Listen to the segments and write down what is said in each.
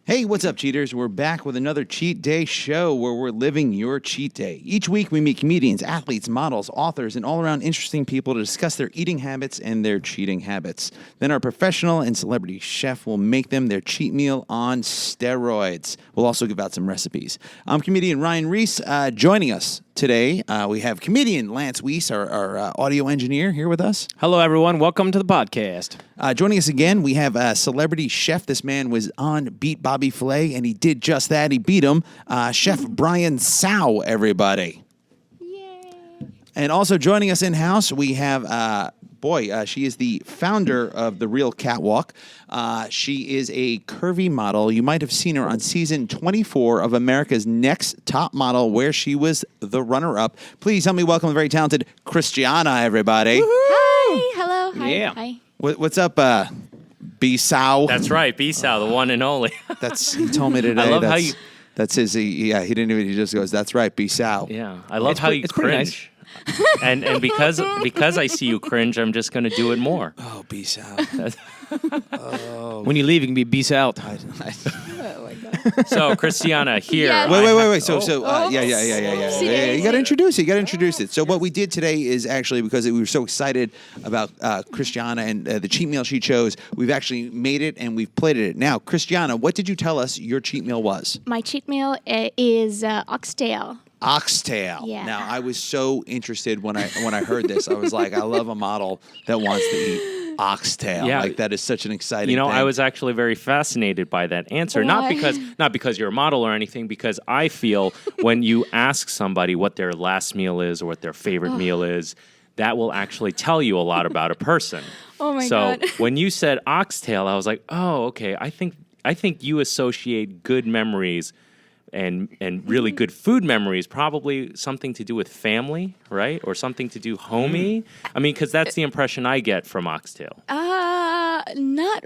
Hey, what's up, cheaters? We're back with another Cheat Day show where we're living your cheat day. Each week, we meet comedians, athletes, models, authors, and all-around interesting people to discuss their eating habits and their cheating habits. Then our professional and celebrity chef will make them their cheat meal on steroids. We'll also give out some recipes. I'm comedian Ryan Reiss. Joining us today, we have comedian Lance Weiss, our audio engineer, here with us. Hello, everyone. Welcome to the podcast. Joining us again, we have a celebrity chef. This man was on Beat Bobby Flay, and he did just that. He beat him. Chef Brian Tsao, everybody. Yay. And also joining us in-house, we have, she is the founder of The Real Catwalk. She is a curvy model. You might have seen her on season 24 of America's Next Top Model, where she was the runner-up. Please help me welcome the very talented KhrystAna, everybody. Woohoo! Hi. Hello. Hi. Yeah. Hi. What's up, B-Sao? That's right, B-Sao, the one and only. He told me today. I love how you... That's his, he didn't even, he just goes, that's right, B-Sao. Yeah, I love how you cringe. Nice. and because I see you cringe, I'm just going to do it more. Oh, B-Sao. When you leave, you can be beast out. Oh my God. So, KhrystAna, here. Yes. Wait. So, Oh. yeah. You got to introduce it. So what we did today is actually, because we were so excited about KhrystAna and the cheat meal she chose, we've actually made it and we've plated it. Now, KhrystAna, what did you tell us your cheat meal was? My cheat meal is oxtail. Oxtail. Yeah. Now, I was so interested when I heard this. I was like, I love a model that wants to eat oxtail. Yeah. Like, that is such an exciting You know, thing. I was actually very fascinated by that answer. Why? Not because you're a model or anything, because I feel when you ask somebody what their last meal is or what their favorite meal is, that will actually tell you a lot about a person. Oh my so God. when you said oxtail, I was like, oh, okay. I think you associate good memories and really good food memories, probably something to do with family, right? Or something to do homey. I mean, because that's the impression I get from oxtail. Not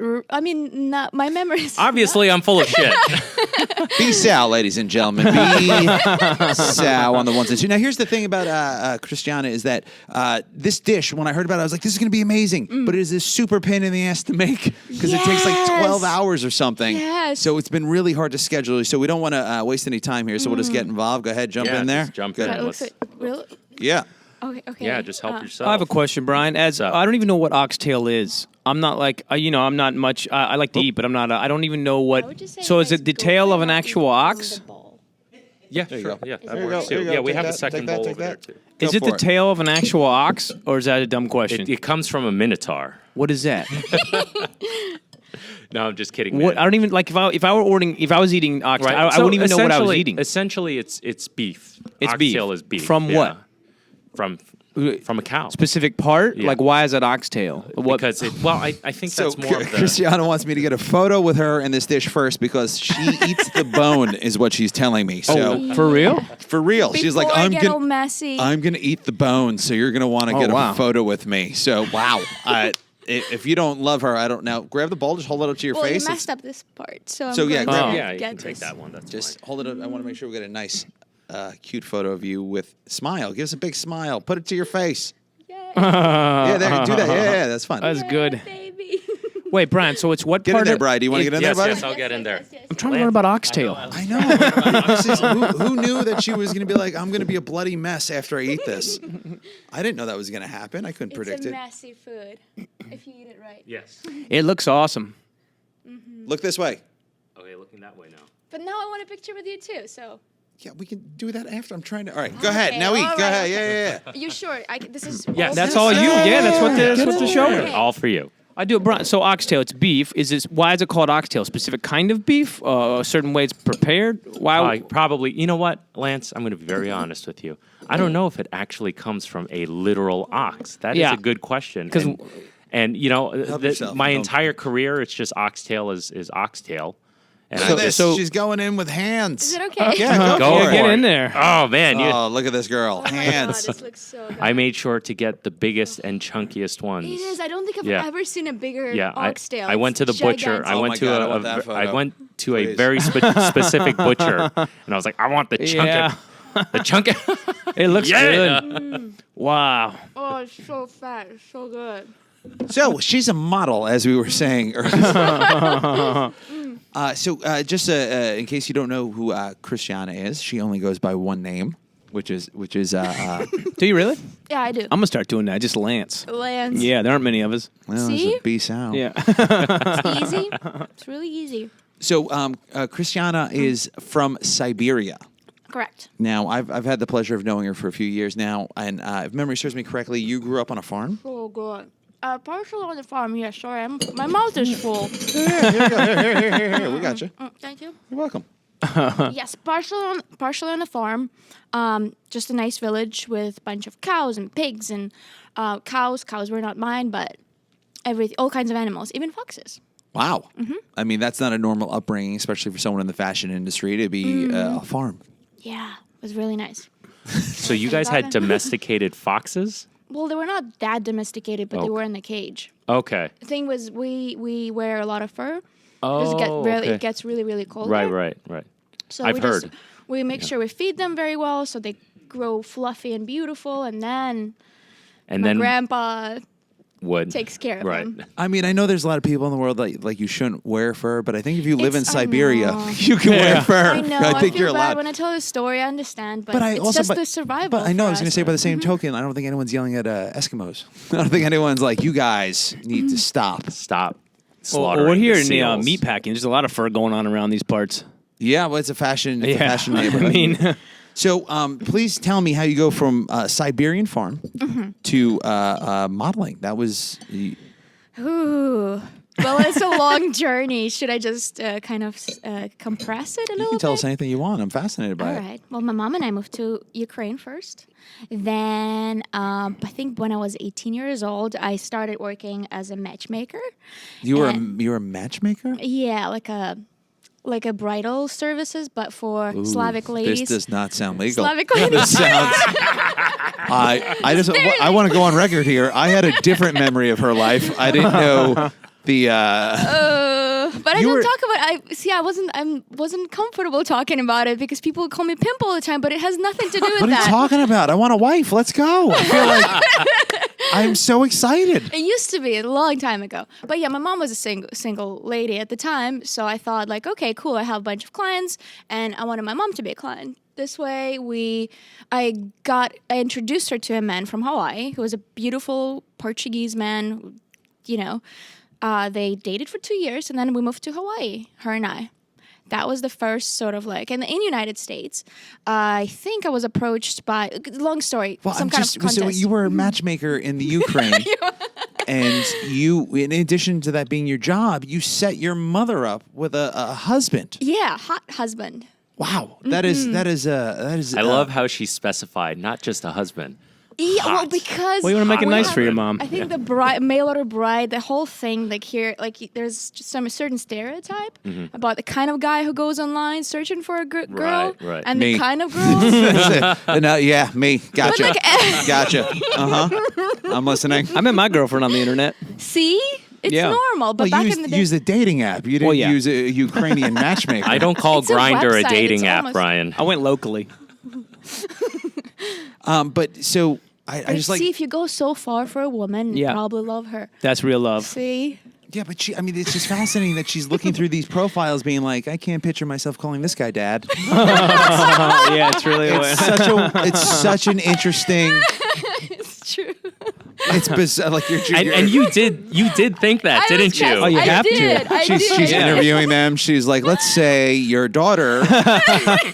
my memories. Obviously, I'm full of shit. B-Sal, ladies and gentlemen. B-Sal on the ones and twos. Now, here's the thing about KhrystAna is that this dish, when I heard about it, I was like, this is going to be amazing. But it is a super pain in the ass to make because it takes like 12 hours or something. Yes. So it's been really hard to schedule. So we don't want to waste any time here. So we'll just get involved. Go ahead, jump in there. Just jump Good. in. That looks real. Yeah. Okay. Yeah, just help yourself. I have a question, Brian. I don't even know what oxtail is. I'm not like, I'm not much. I like to eat, but I'm not. I don't even know what. So is it the tail of an actual ox? Yeah, There you sure. go. Yeah, There that you works go. too. There you Yeah, go. we Take have a that, second take that, bowl take over there that. too. Go Is it for the tail of an actual ox, or is that a dumb question? It comes from a minotaur. What is that? No, I'm just kidding. What? Man. I don't even like if I was eating oxtail, I So wouldn't even know what I was essentially- eating. Essentially, it's beef. It's beef. Oxtail is beef. From yeah. what? From a cow. Specific part? Yeah. Like, why is that oxtail? What? Because I think So that's more of the... KhrystAna wants me to get a photo with her in this dish first because she eats the bone, is what she's telling me. So For real? for real, she's like, Before I I'm get all gonna messy. eat the bone, so you're gonna want to get wow. a photo with me. So wow, if you don't love her, I don't know. Grab the bowl, just hold it up to your well, face. you messed up this part, so I'm So, yeah, going grab to it. Yeah, you get can take this. that one. That's Just fine. hold it up. I want to make sure we get a nice, cute photo of you with smile. Give us a big smile. Put it to your face. Yay. Yeah, there, do that. Yeah, that's fun. That's good. Baby. Wait, Brian. So it's what Get in part there, of? Brian. Do you want to get in Yes, there, buddy? yes, I'll get in there. I'm trying to learn about oxtail. I know. Who knew that she was going to be like, I'm going to be a bloody mess after I eat this? I didn't know that was going to happen. I couldn't predict It's a it. messy food if you eat it right. Yes. It looks awesome. Look this way. Okay, looking that way now. But now I want a picture with you too. So. Yeah, we can do that after. I'm trying to. All right, go ahead. Now eat. all Go right, ahead. okay. Yeah. Are you sure? This is. Yes. That's all you. Yeah, that's what the show Okay. is. All for you. I do it, Brian. So oxtail, it's beef. Why is it called oxtail? Specific kind of beef? A certain way it's prepared? Why? Probably. You know what, Lance? I'm going to be very honest with you. I don't know if it actually comes from a literal ox. That is Yeah. a good question. 'Cause- And you know, yourself. my Don't. entire career, it's just oxtail is oxtail. And Look I at this. so- She's going in with hands. Is it okay? Yeah, Go for for it. Get it. in there. Oh man, Oh, look at this girl. Oh my God, Hands. this looks so good. I made sure to get the biggest and chunkiest ones. It is. I don't think I've Yeah. ever seen a bigger Yeah, oxtail. I went to the It's butcher. gigantic. I Oh went my to God, I want that I photo. went to a Please. very specific butcher, and I was like, I want the chunk. Yeah. The chunk. It looks Yeah. good. Wow. Oh, it's so fat. It's so good. So she's a model, as we were saying earlier. Just in case you don't know who KhrystAna is, she only goes by one name, which is Do you really? Yeah, I do. I'm gonna start doing that. Just Lance. Lance. Yeah, there aren't many of us. well, See? it's a B sound. Yeah. It's easy. It's really easy. So KhrystAna is from Siberia. Correct. Now, I've had the pleasure of knowing her for a few years now, and if memory serves me correctly, you grew up on a farm. Oh, God. Partially on the farm, yes, sorry. My mouth is full. Here, we got you. Thank you. You're welcome. Yes, partially on the farm. Just a nice village with a bunch of cows and pigs and cows. Cows were not mine, but all kinds of animals, even foxes. Wow. I mean, that's not a normal upbringing, especially for someone in the fashion industry, to be a farm. Yeah, it was really nice. So you guys had domesticated foxes? Well, they were not that domesticated, but they were in the cage. Okay. The thing was, we wear a lot of fur. Oh, It gets really, really cold. Right. So I've heard. We make sure we feed them very well so they grow fluffy and beautiful, and then grandpa would takes care of them. I mean, I know there's a lot of people in the world that like you shouldn't wear fur, but I think if you live in I Siberia, know. you can wear fur. I know. I think feel you're bad allowed. when I tell this story. I understand, but I it's also, just the survival. But I know I was for going to us. say by the same token, I don't think anyone's yelling at Eskimos. I don't think anyone's like, you guys need to stop. Stop Well, slaughtering we're here the in the seals. meatpacking. There's a lot of fur going on around these parts. Yeah, well, it's a fashion. It's a Yeah. fashion neighborhood. I mean, So, please tell me how you go from Siberian farm to modeling. That was. Ooh. Well, it's a long journey. Should I just kind of compress it a You little can tell bit? us anything you want. I'm fascinated by All it. right. Well, my mom and I moved to Ukraine first. Then I think when I was 18 years old, I started working as a matchmaker. You were And- a matchmaker. Yeah, like a bridal services, but for Slavic ladies. This does not sound legal. Slavic ladies. This sounds. I want to go on record here. I had a different memory of her life. I didn't know the. But I You don't were- talk about. I wasn't comfortable talking about it because people call me pimp all the time. But it has nothing to do with What are you that. talking about? I want a wife. Let's go. I feel like I'm so excited. It used to be a long time ago. But yeah, my mom was a single lady at the time, so I thought like, okay, cool. I have a bunch of clients, and I wanted my mom to be a client. This way, I introduced her to a man from Hawaii who was a beautiful Portuguese man. You know, they dated for 2 years, and then we moved to Hawaii, her and I. That was the first sort of like, and in the United States, I think I was approached by, long story, some kind of contest. So you were a matchmaker in the Ukraine, and you, in addition to that being your job, you set your mother up with a husband. Yeah, hot husband. Wow, that is. I love how she specified not just a husband. Yeah, well, Hot. because Well, you wanna make it we nice have- for your mom. I think the mail order bride, the whole thing, like here, like there's just a certain stereotype about the kind of guy who goes online searching for a girl, right. and Me. the kind of girl. No, yeah, me. Gotcha. like- Gotcha. I'm listening. I met my girlfriend on the internet. See, it's Yeah. normal, but Well, back you in the used, day, use the dating app. You didn't Well, yeah. use a Ukrainian matchmaker. I don't call It's a Grindr a website, dating it's app, almost- Brian. I went locally. But so I just like. see, if you go so far for a woman, you Yeah. probably love her. That's real love. See, Yeah, but I mean, it's just fascinating that she's looking through these profiles, being like, I can't picture myself calling this guy dad. Yeah, it's really. It's such an interesting. it's true. It's bizarre. Like you're. And you did think that, I was didn't you? just- Oh, you I have to. did, I She's did. Yeah. interviewing them. She's like, let's say your daughter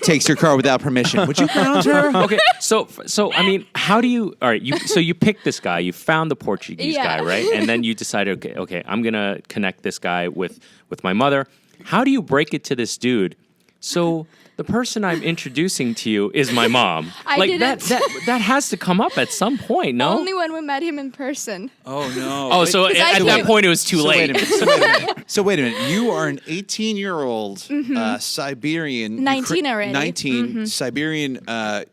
takes your car without permission. Would you ground her? Okay, so I mean, how do you? All right, you picked this guy, you found the Portuguese Yeah. guy, right? And then you decided, okay, I'm gonna connect this guy with my mother. How do you break it to this dude? So the person I'm introducing to you is my mom. I like didn't. that has to come up at some point, no? Only when we met him in person. Oh no. Oh, so at I that can't- point it was too So late. wait a minute. You are an 18-year-old Siberian 19 already. 19 Siberian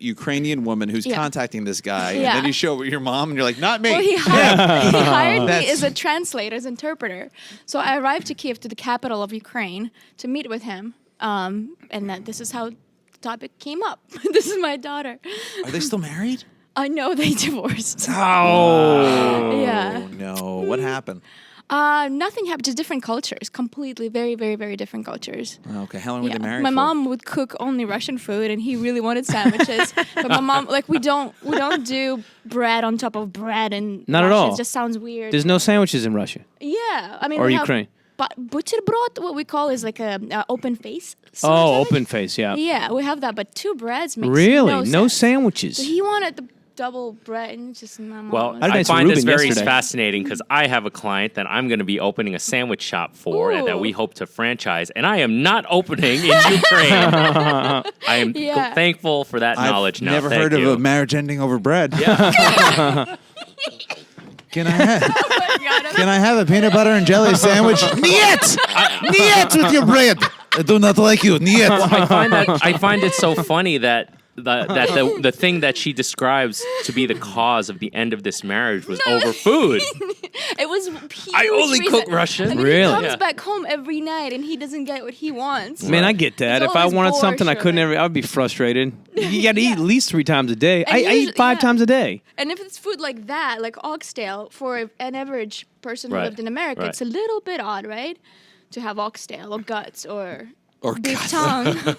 Ukrainian woman who's Yeah. contacting this guy, Yeah. and then you show up with your mom, and you're like, not me. Well, he hired me That's- as a translator, as interpreter. So I arrived to Kiev, to the capital of Ukraine, to meet with him. And then this is how the topic came up. This is my daughter. Are they still married? I know they divorced. Oh. Yeah. Oh no! What happened? Nothing happened. Just different cultures. Completely, very, very, very different cultures. Okay, how long were they married My for? mom would cook only Russian food, and he really wanted sandwiches. But my mom, like, we don't do bread on top of bread, and Not at Russia. all. It just sounds weird. There's no sandwiches in Russia. Yeah, I mean, Or we Ukraine. But butterbrot, what we call, is like a open face. sort Oh, of it. open face, yeah. Yeah, we have that, but two breads makes Really? no No sense. sandwiches. So he wanted the double bread, and it's just my mom. Well, was I I did find this Reuben very yesterday. fascinating because I have a client that I'm going to be opening a sandwich shop for and that we Ooh. hope to franchise, and I am not opening in Ukraine. I am Yeah. thankful for that knowledge. I've now. never Thank heard you. of a marriage ending over bread. Can I have a peanut butter and jelly sandwich? Niet! Niet with your bread! I do not like you. Niet! I find it so funny that the thing that she describes to be the cause of the end of this marriage was over food. It was huge I only reason. cook Russian. I mean, Really? he comes Yeah. back home every night, and he doesn't get what he wants. Man, I get that. He's If I always wanted something I bored, couldn't surely. I'd be frustrated. You got to eat at least 3 times a day. And I usually- eat 5 yeah. times a day. And if it's food like that, like oxtail, for an average person who Right, lived in America, right. it's a little bit odd, right? To have oxtail or guts or beef guts. tongue,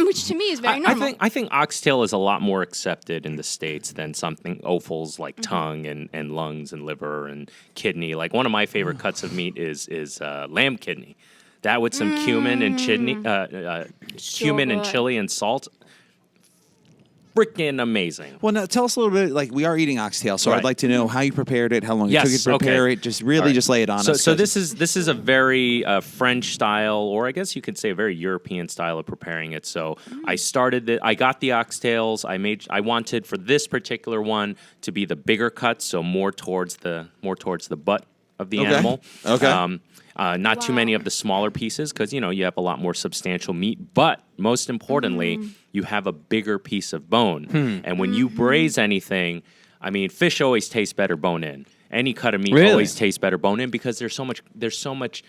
which to me is very normal. I think oxtail is a lot more accepted in the States than something offals like tongue and lungs and liver and kidney. Like one of my favorite cuts of meat is lamb kidney. That with some cumin and cumin and good. chili and salt. Freaking amazing. Well, now tell us a little bit. Like, we are eating oxtail, so I'd Right. like to know how you prepared it, how long Yes, it took you to prepare okay. it. Just really, All right. just lay it on us. So 'cause- this is a very French style, or I guess you could say a very European style of preparing it. So I got the oxtails. I wanted for this particular one to be the bigger cuts, so more towards the butt of the Okay. animal. Okay. Not too many of the smaller pieces because you have a lot more substantial meat. But most importantly, you have a bigger piece of bone. And when you braise anything, I mean, fish always tastes better bone in. Any cut of meat Really? always tastes better bone in because there's so much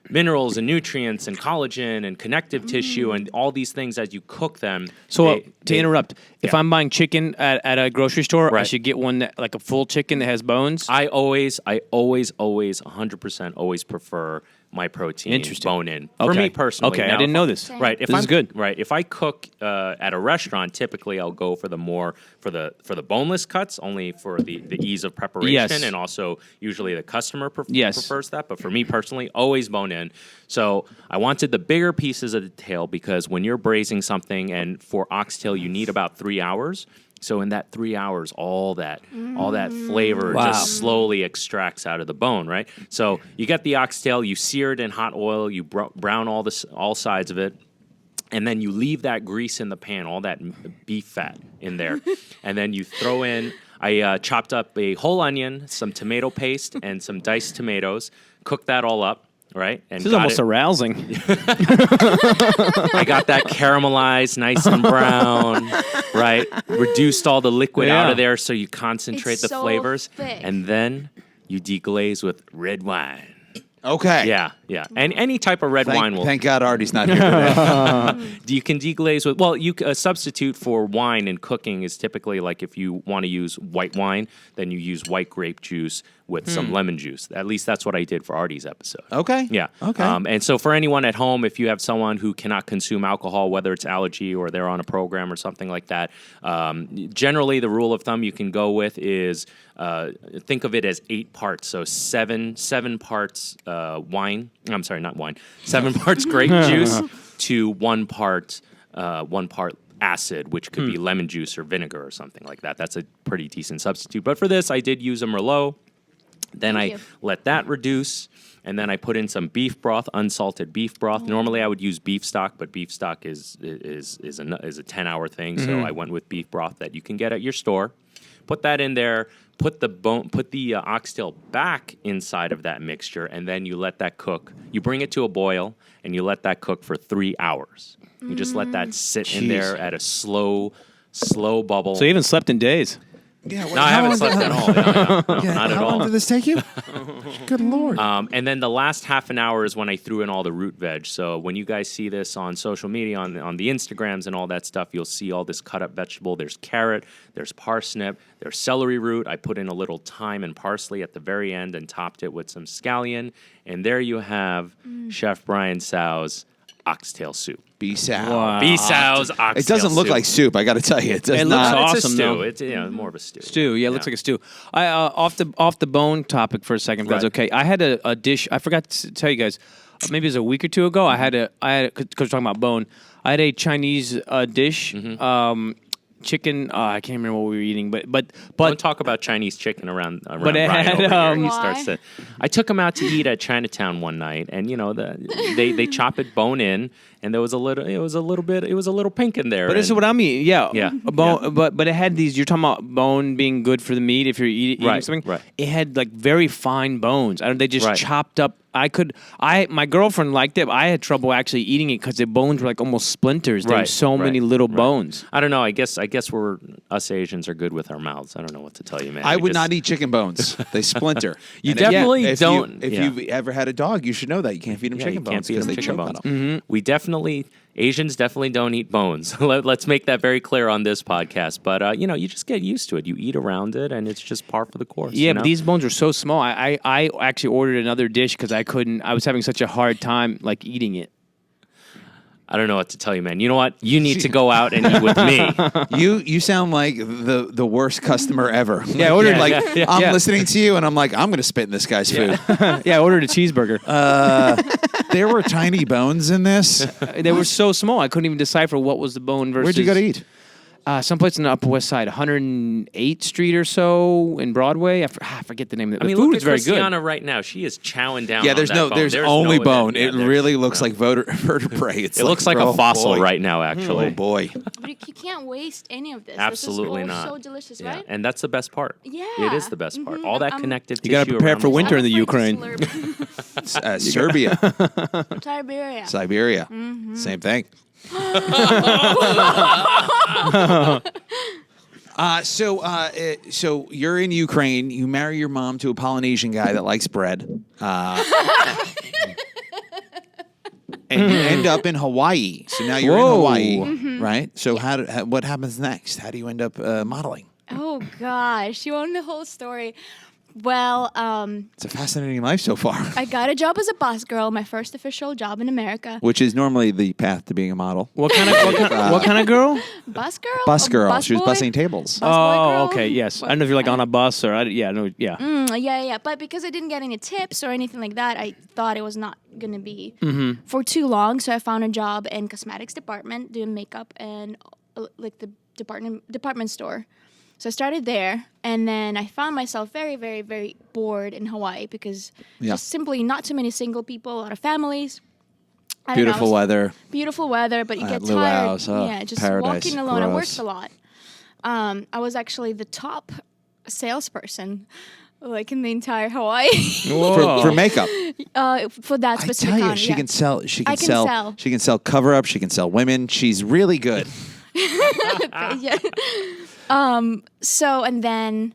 minerals and nutrients and collagen and connective tissue and all these things as you cook them. So to interrupt, if yeah. I'm buying chicken at a grocery store, I Right. should get one that, like a full chicken that has bones. I always 100% always prefer my protein Interesting. bone in. For Okay. me personally. Okay, I Now, didn't know this. Right. If This is good. Right. If I cook at a restaurant, typically I'll go for the boneless cuts, only for the ease of preparation, Yes. and also usually the customer Yes. prefers that. But for me personally, always bone in. So I wanted the bigger pieces of the tail because when you're braising something, and for oxtail you need about 3 hours. So in that 3 hours, all that flavor Wow. just slowly extracts out of the bone, right? So you get the oxtail, you sear it in hot oil, you brown all sides of it, and then you leave that grease in the pan, all that beef fat in there, and then you throw in. I chopped up a whole onion, some tomato paste, and some diced tomatoes. Cooked that all up. Right, and This is almost arousing. I got that caramelized, nice and brown, right? Reduced all the liquid Yeah. out of there so you concentrate It's the so flavors. thick. And then you deglaze with red wine. okay. Yeah. And any type of red wine will. Thank God Artie's not here today. You can deglaze with. Well, a substitute for wine in cooking is typically like if you want to use white wine, then you use white grape juice with some lemon juice. At least that's what I did for Artie's episode. Okay. Yeah. Okay. And so for anyone at home, if you have someone who cannot consume alcohol, whether it's allergy or they're on a program or something like that, generally the rule of thumb you can go with is think of it as 8 parts. So seven parts wine. I'm sorry, not wine. 7 parts grape juice to 1 part acid, which could be lemon juice or vinegar or something like that. That's a pretty decent substitute. But for this, I did use a Merlot. Then Thank I you. let that reduce, and then I put in some beef broth, unsalted beef broth. Normally I would use beef stock, but beef stock is a 10-hour thing, so I went with beef broth that you can get at your store. Put that in there. Put the oxtail back inside of that mixture, and then you let that cook. You bring it to a boil, and you let that cook for 3 hours. You just let that sit in there at a slow bubble. So you even slept in days. Yeah. No, I haven't slept at all. No, not at How long all. did this take you? Good Lord. And then the last half an hour is when I threw in all the root veg. So when you guys see this on social media, on the Instagrams and all that stuff, you'll see all this cut up vegetable. There's carrot, there's parsnip, there's celery root. I put in a little thyme and parsley at the very end and topped it with some scallion. And there you have Chef Brian Tsao's oxtail soup. B-Tsao. Wow. B-Tsaw's oxtail It doesn't look soup. like soup, I got to tell you. It does It looks not. awesome. It's a stew. though. It's more of a stew. Stew, yeah, it looks like a stew. I off the bone topic for a second, if that's Right. okay. I had a dish. I forgot to tell you guys. Maybe it was a week or two ago. I had because we're talking about bone. I had a Chinese dish. Chicken. I can't remember what we were eating, but Don't talk about Chinese chicken around But it Ryan had, over here. He Why? starts to. I took him out to eat at Chinatown one night, and they chop it bone in, and there was a little pink in there. But this is what I'm eating. Yeah, Yeah. A bone, but it had these. You're talking about bone being good for the meat if you're eating Right, something. right. It had like very fine bones. They just Right. chopped up. My girlfriend liked it. But I had trouble actually eating it because the bones were like almost splinters. There were Right, so many right, little right. bones. I don't know. I guess us Asians are good with our mouths. I don't know what to tell you, man. I We would just- not eat chicken bones. They splinter. You And definitely if don't- If yeah. you've ever had a dog, you should know that. You can't feed them Yeah, chicken you can't bones feed because them they chicken choke on bones. them. Asians definitely don't eat bones. Let's make that very clear on this podcast. But you just get used to it. You eat around it, and it's just par for the course. Yeah, you but know? these bones were so small. I actually ordered another dish because I couldn't. I was having such a hard time like eating it. I don't know what to tell you, man. You know what? You need to go out and eat with me. You sound like the worst customer ever. Yeah, I ordered like yeah. I'm listening to you and I'm like I'm going to spit in this guy's food. Yeah, I ordered a cheeseburger. There were tiny bones in this. They were so small. I couldn't even decipher what was the bone versus. Where'd you go to eat? Someplace in the Upper West Side, 108th Street or so in Broadway. I forget the name of it. I mean, the food look is at very good. KhrystAna right now. She is chowing down. Yeah, on there's that no bone. there's only no- bone. yeah, It there's- really looks no. like vertebrae. It looks like a fossil right now, actually. Oh boy. But you can't waste any of this. Absolutely this is all not. so delicious, Yeah, right? and that's the best part. Yeah. It is the best part. All that connective tissue. You gotta prepare around for the winter in bone. the Ukraine. Serbia, Siberia. Siberia, same thing. So you're in Ukraine. You marry your mom to a Polynesian guy that likes bread, and you end up in Hawaii. So now you're Whoa. in Hawaii, right? So what happens next? How do you end up modeling? Oh gosh, you want the whole story? Well, It's a fascinating life so far, I got a job as a bus girl, my first official job in America. which is normally the path to being a model. What kind of girl? Bus girl? Bus Or girl. bus She was boy? bussing tables. Bus boy girl? Oh, okay, yes. I don't know if you're like on a bus or yeah. Yeah. But because I didn't get any tips or anything like that, I thought it was not gonna be for too long. So I found a job in cosmetics department doing makeup and like the department store. So I started there, and then I found myself very, very, very bored in Hawaii because just simply not too many single people, a lot of families. I don't know, Beautiful weather. Beautiful weather, but you get luau's, tired. Just paradise, walking alone. I gross. worked a lot. I was actually the top salesperson, like in the entire Hawaii, For makeup. for that I specific. tell you, con, she yeah. can sell. She I can can sell. sell. She can sell cover up. She can sell women. She's really good. Yeah. So and then,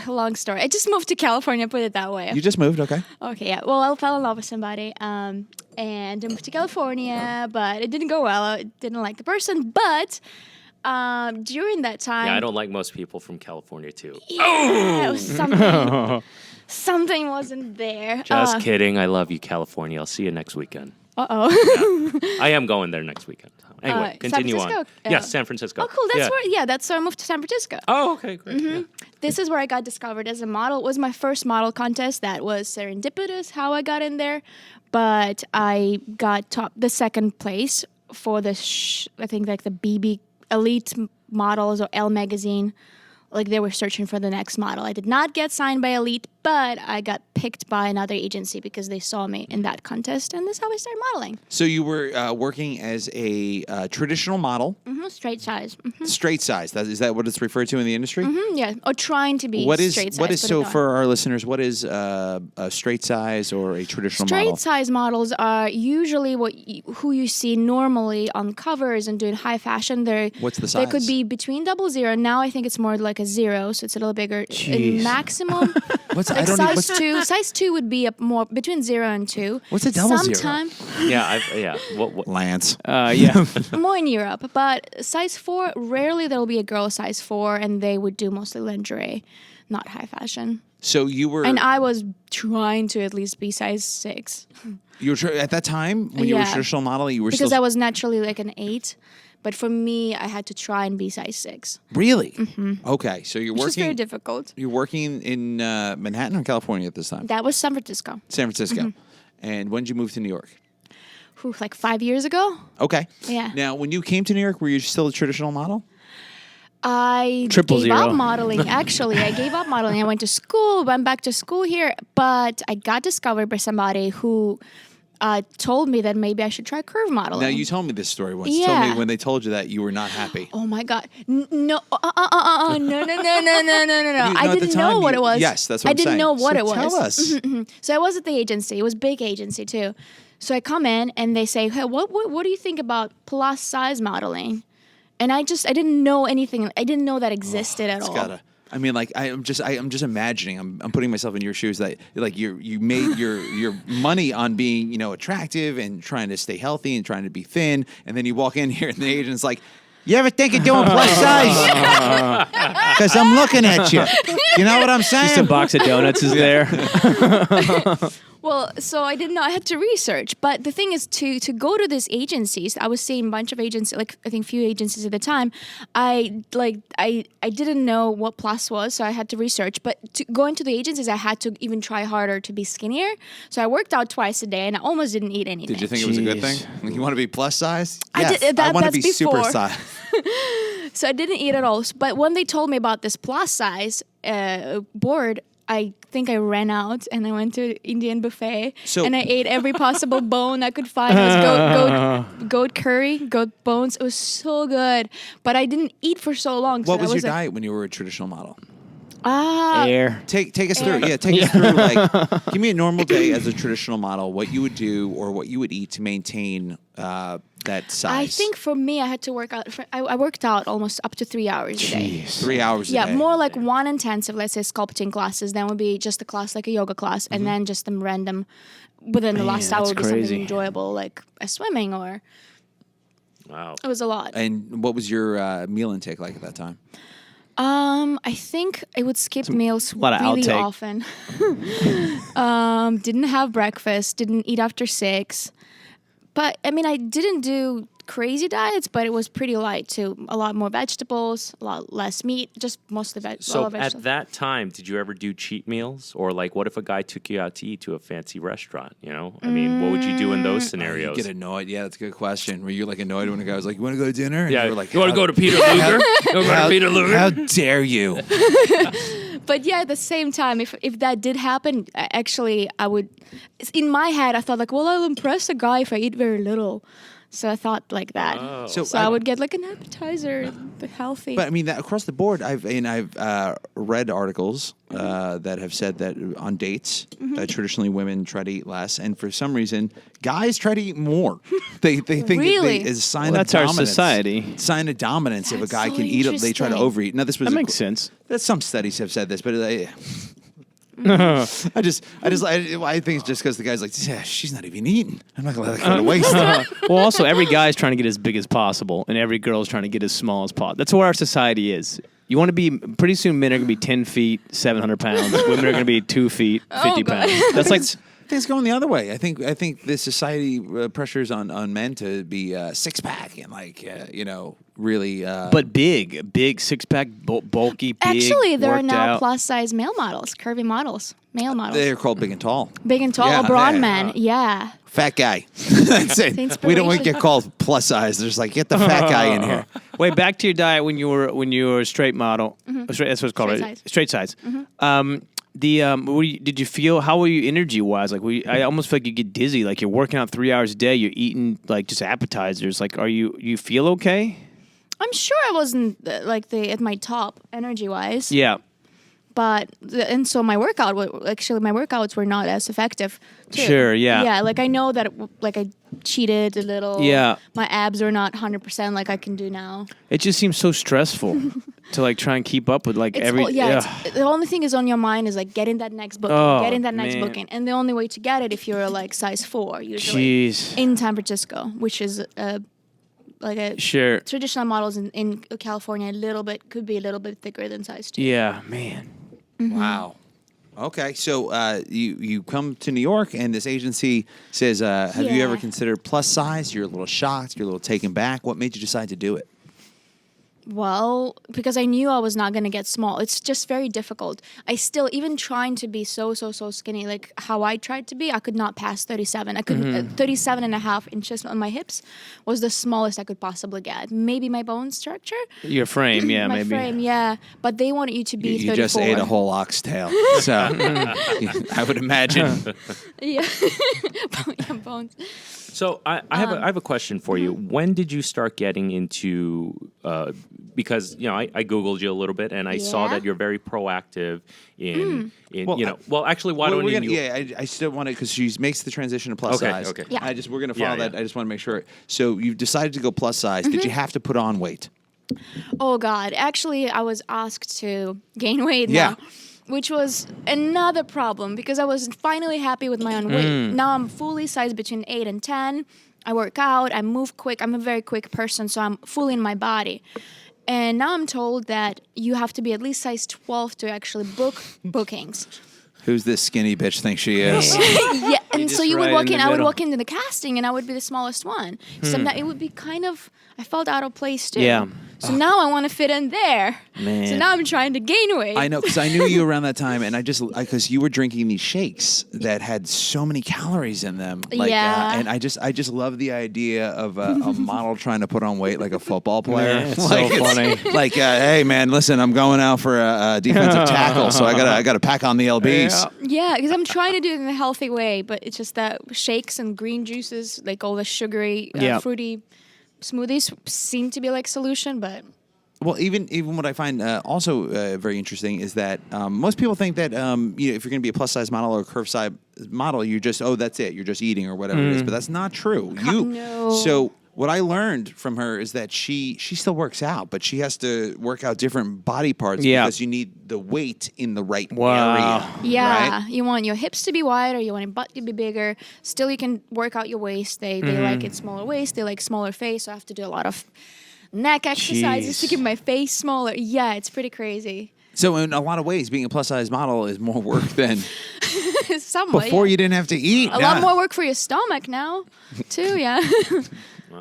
long story. I just moved to California. Put it that way. You just moved, okay? Okay, yeah. Well, I fell in love with somebody, and I moved to California, but it didn't go well. I didn't like the person, but during that time, Yeah, I don't like most people from California too. it was something wasn't there. Just kidding. I love you, California. I'll see you next weekend. I am going there next weekend. Anyway, San continue on. Francisco? Yes, San Francisco. Oh, cool. Yeah. That's where I moved to San Francisco. Oh, okay, great. Yeah. This is where I got discovered as a model. It was my first model contest. That was serendipitous how I got in there, but I got the second place for the I think like the BB Elite Models or Elle magazine. Like they were searching for the next model. I did not get signed by Elite, but I got picked by another agency because they saw me in that contest, and that's how I started modeling. So you were working as a traditional model, Straight size. straight size. Is that what it's referred to in the industry? Yeah, or trying to be What is straight size. what is put it so that way. for our listeners? What is a straight size or a traditional Straight model? size models are usually who you see normally on covers and doing high fashion. What's the They could size? be between 00. Now I think it's more like a 0, so it's a little bigger. Jeez. And maximum. What's Like don't even. size 2 would be more between 0 and 2. What's a double zero? Sometime Yeah. What? Lance. Yeah. more in Europe, but size 4 rarely there will be a girl size 4, and they would do mostly lingerie, not high fashion. So you were. And I was trying to at least be size 6 You were at that time when you were a traditional model. You were because still I was naturally like an 8, but for me I had to try and be size 6. really okay. So you're Which was very working. difficult. You're working in Manhattan or California at this time. That was San Francisco. San Francisco. And when did you move to New York? Like 5 years ago. Okay. Yeah. Now, when you came to New York, were you still a traditional model? I Triple gave zero. up modeling. Actually, I gave up modeling. I went back to school here, but I got discovered by somebody who told me that maybe I should try curve modeling. Now, you told me this story once. You told Yeah. me when they told you that you were not happy. Oh my God! No, no. I at the didn't time, know what it was. yes, that's what I I'm didn't saying. know what So it was. tell us. So I was at the agency. It was a big agency too. So I come in and they say, "Hey, what do you think about plus size modeling?" And I didn't know anything. I didn't know that existed at all. I mean, like I'm just imagining. I'm putting myself in your shoes. That like you made your money on being attractive and trying to stay healthy and trying to be thin, and then you walk in here and the agent's like, "You ever think of doing plus size? Because I'm looking at you. You know what I'm saying?" Just a box of donuts is there. Well, so I didn't know. I had to research. But the thing is, to go to these agencies, I was seeing a bunch of agencies, like I think few agencies at the time. I didn't know what plus was, so I had to research. But to go into the agencies, I had to even try harder to be skinnier. So I worked out twice a day, and I almost didn't eat anything. Did you think it was a good thing? Jeez. You want to be plus size? I Yes, did- I want to that's be super before. size. So I didn't eat at all. But when they told me about this plus size board, I think I ran out and I went to Indian buffet and I ate every possible bone I could find. It was goat curry, goat bones. It was so good, but I didn't eat for so long. So What was that your diet when you were a traditional model? Air. Take us through. Yeah, take us through. Like, give me a normal day as a traditional model. What you would do or what you would eat to maintain that size. I think for me, I had to work out. I worked out almost up to 3 hours a day. 3 hours a Yeah, day. more like one intensive, let's say sculpting classes. Then would be just a class like a yoga class, and then just some random. Within the last hour that's would be something crazy. enjoyable like a swimming or. Wow. It was a lot. And what was your meal intake like at that time? I think I would skip meals lot of really outtake. often. Didn't have breakfast. Didn't eat after 6. But I mean, I didn't do crazy diets, but it was pretty light too. A lot more vegetables, a lot less meat, just mostly So all vegetables. at that time, did you ever do cheat meals? Or like, what if a guy took you out to eat to a fancy restaurant, I mean, what would you do in those scenarios? You get annoyed. Yeah, that's a good question. Were you like annoyed when a guy was like, "You want to go to dinner?" And Yeah, you were like, you want to go to Peter Luger? You wanna go to Peter Luger? How dare you? But yeah, at the same time, if that did happen, actually, I would. In my head, I thought like, well, I'll impress a guy if I eat very little. So I thought like that. Oh. So I would get like an appetizer, healthy. But I mean, that across the board, I've read articles that have said that on dates, traditionally women try to eat less, and for some reason, guys try to eat more. They think Really? it's a sign Well, of that's our dominance. society. Sign of dominance. If a That's guy so can eat, they try to interesting. overeat. Now this was That makes sense. That's some studies have said this, but I think it's just because the guy's like, yeah, she's not even eating. I'm not gonna let that go to waste. Well, also, every guy's trying to get as big as possible, and every girl's trying to get as small as possible. That's where our society is. You want to be, pretty soon men are going to be 10 feet, 700 pounds. Women are going to be 2 feet, 50 God. pounds. That's like, I think it's going the other way. I think the society pressures on men to be six pack and really. but big six-pack, bulky, big, Actually, there are worked now out. plus-size male models, curvy models, male models. They're called big and tall. Big and tall, Yeah, or broad yeah. men. Yeah. Fat guy. That's it. We don't want to get called plus size. There's like, get the fat guy in here. Wait, back to your diet when you were a straight model. Straight, that's what it's called, Straight right? size. Straight size. Did you feel? How were you energy wise? Like, I almost feel like you get dizzy. Like you're working out 3 hours a day. You're eating like just appetizers. Like, you feel okay? I'm sure I wasn't at my top energy-wise. Yeah. and so my workouts were not as effective too. Sure, yeah. Yeah, like I know that like I cheated a little. Yeah. My abs are not 100% like I can do now. It just seems so stressful to like try and keep up with like The only thing is on your mind is like getting that next booking, man. booking. And the only way to get it if you're like size 4 usually Jeez. in San Francisco, which is like a Sure. traditional models in California could be a little bit thicker than size 2. Yeah, man. Wow. Okay, so you come to New York, and this agency says, have you ever considered plus size? You're a little shocked. You're a little taken back. What made you decide to do it? Well, because I knew I was not going to get small. It's just very difficult. I still, even trying to be so skinny, like how I tried to be, I could not pass 37. I couldn't, 37 and a half inches on my hips was the smallest I could possibly get. Maybe my bone structure. Your frame, yeah, my maybe. frame, yeah. But they wanted you to be 34. You just ate a whole oxtail. So I would imagine. Yeah. Bones. So I have a question for you. When did you start getting into? Because I googled you a little bit and I saw that you're very proactive in Well, actually, why don't you? Yeah, I still want to because she makes the transition to plus size. Okay. Yeah. We're gonna follow that. I just want to make sure. So you've decided to go plus size. Did you have to put on weight? Oh God! Actually, I was asked to gain weight. Yeah. Now, which was another problem because I was finally happy with my own weight. Now I'm fully sized between 8 and 10. I work out. I move quick. I'm a very quick person, so I'm fully in my body. And now I'm told that you have to be at least size 12 to actually book bookings. Who's this skinny bitch think she is? Yeah, and so you would walk in. I would middle. walk into the casting, and I would be the smallest one. So now it would be kind of. I felt out of place too. Yeah. So now I want to fit in there. Man. So now I'm trying to gain weight. I know because I knew you around that time, and because you were drinking these shakes that had so many calories in them. Yeah. And I just love the idea of a model trying to put on weight like a football player. Man, it's so funny. Like, hey man, listen, I'm going out for a defensive tackle, so I gotta pack on the lbs. Yeah, because I'm trying to do it in a healthy way, but it's just that shakes and green juices, like all the sugary, fruity smoothies, seem to be like solution. But Well, even what I find also very interesting is that most people think that if you're going to be a plus size model or a curve size model, you're just that's it, you're just eating or whatever it is. But that's not true. No. So what I learned from her is that she still works out, but she has to work out different body parts because you need the weight in the right area. yeah, right? you want your hips to be wider, you want your butt to be bigger. Still, you can work out your waist. They like it smaller waist. They like smaller face. So I have to do a lot of neck exercises to keep my face smaller. Yeah, it's pretty crazy. So in a lot of ways, being a plus size model is more work than Somewhat, before you didn't have to eat. a lot more work for your stomach now, too. Yeah.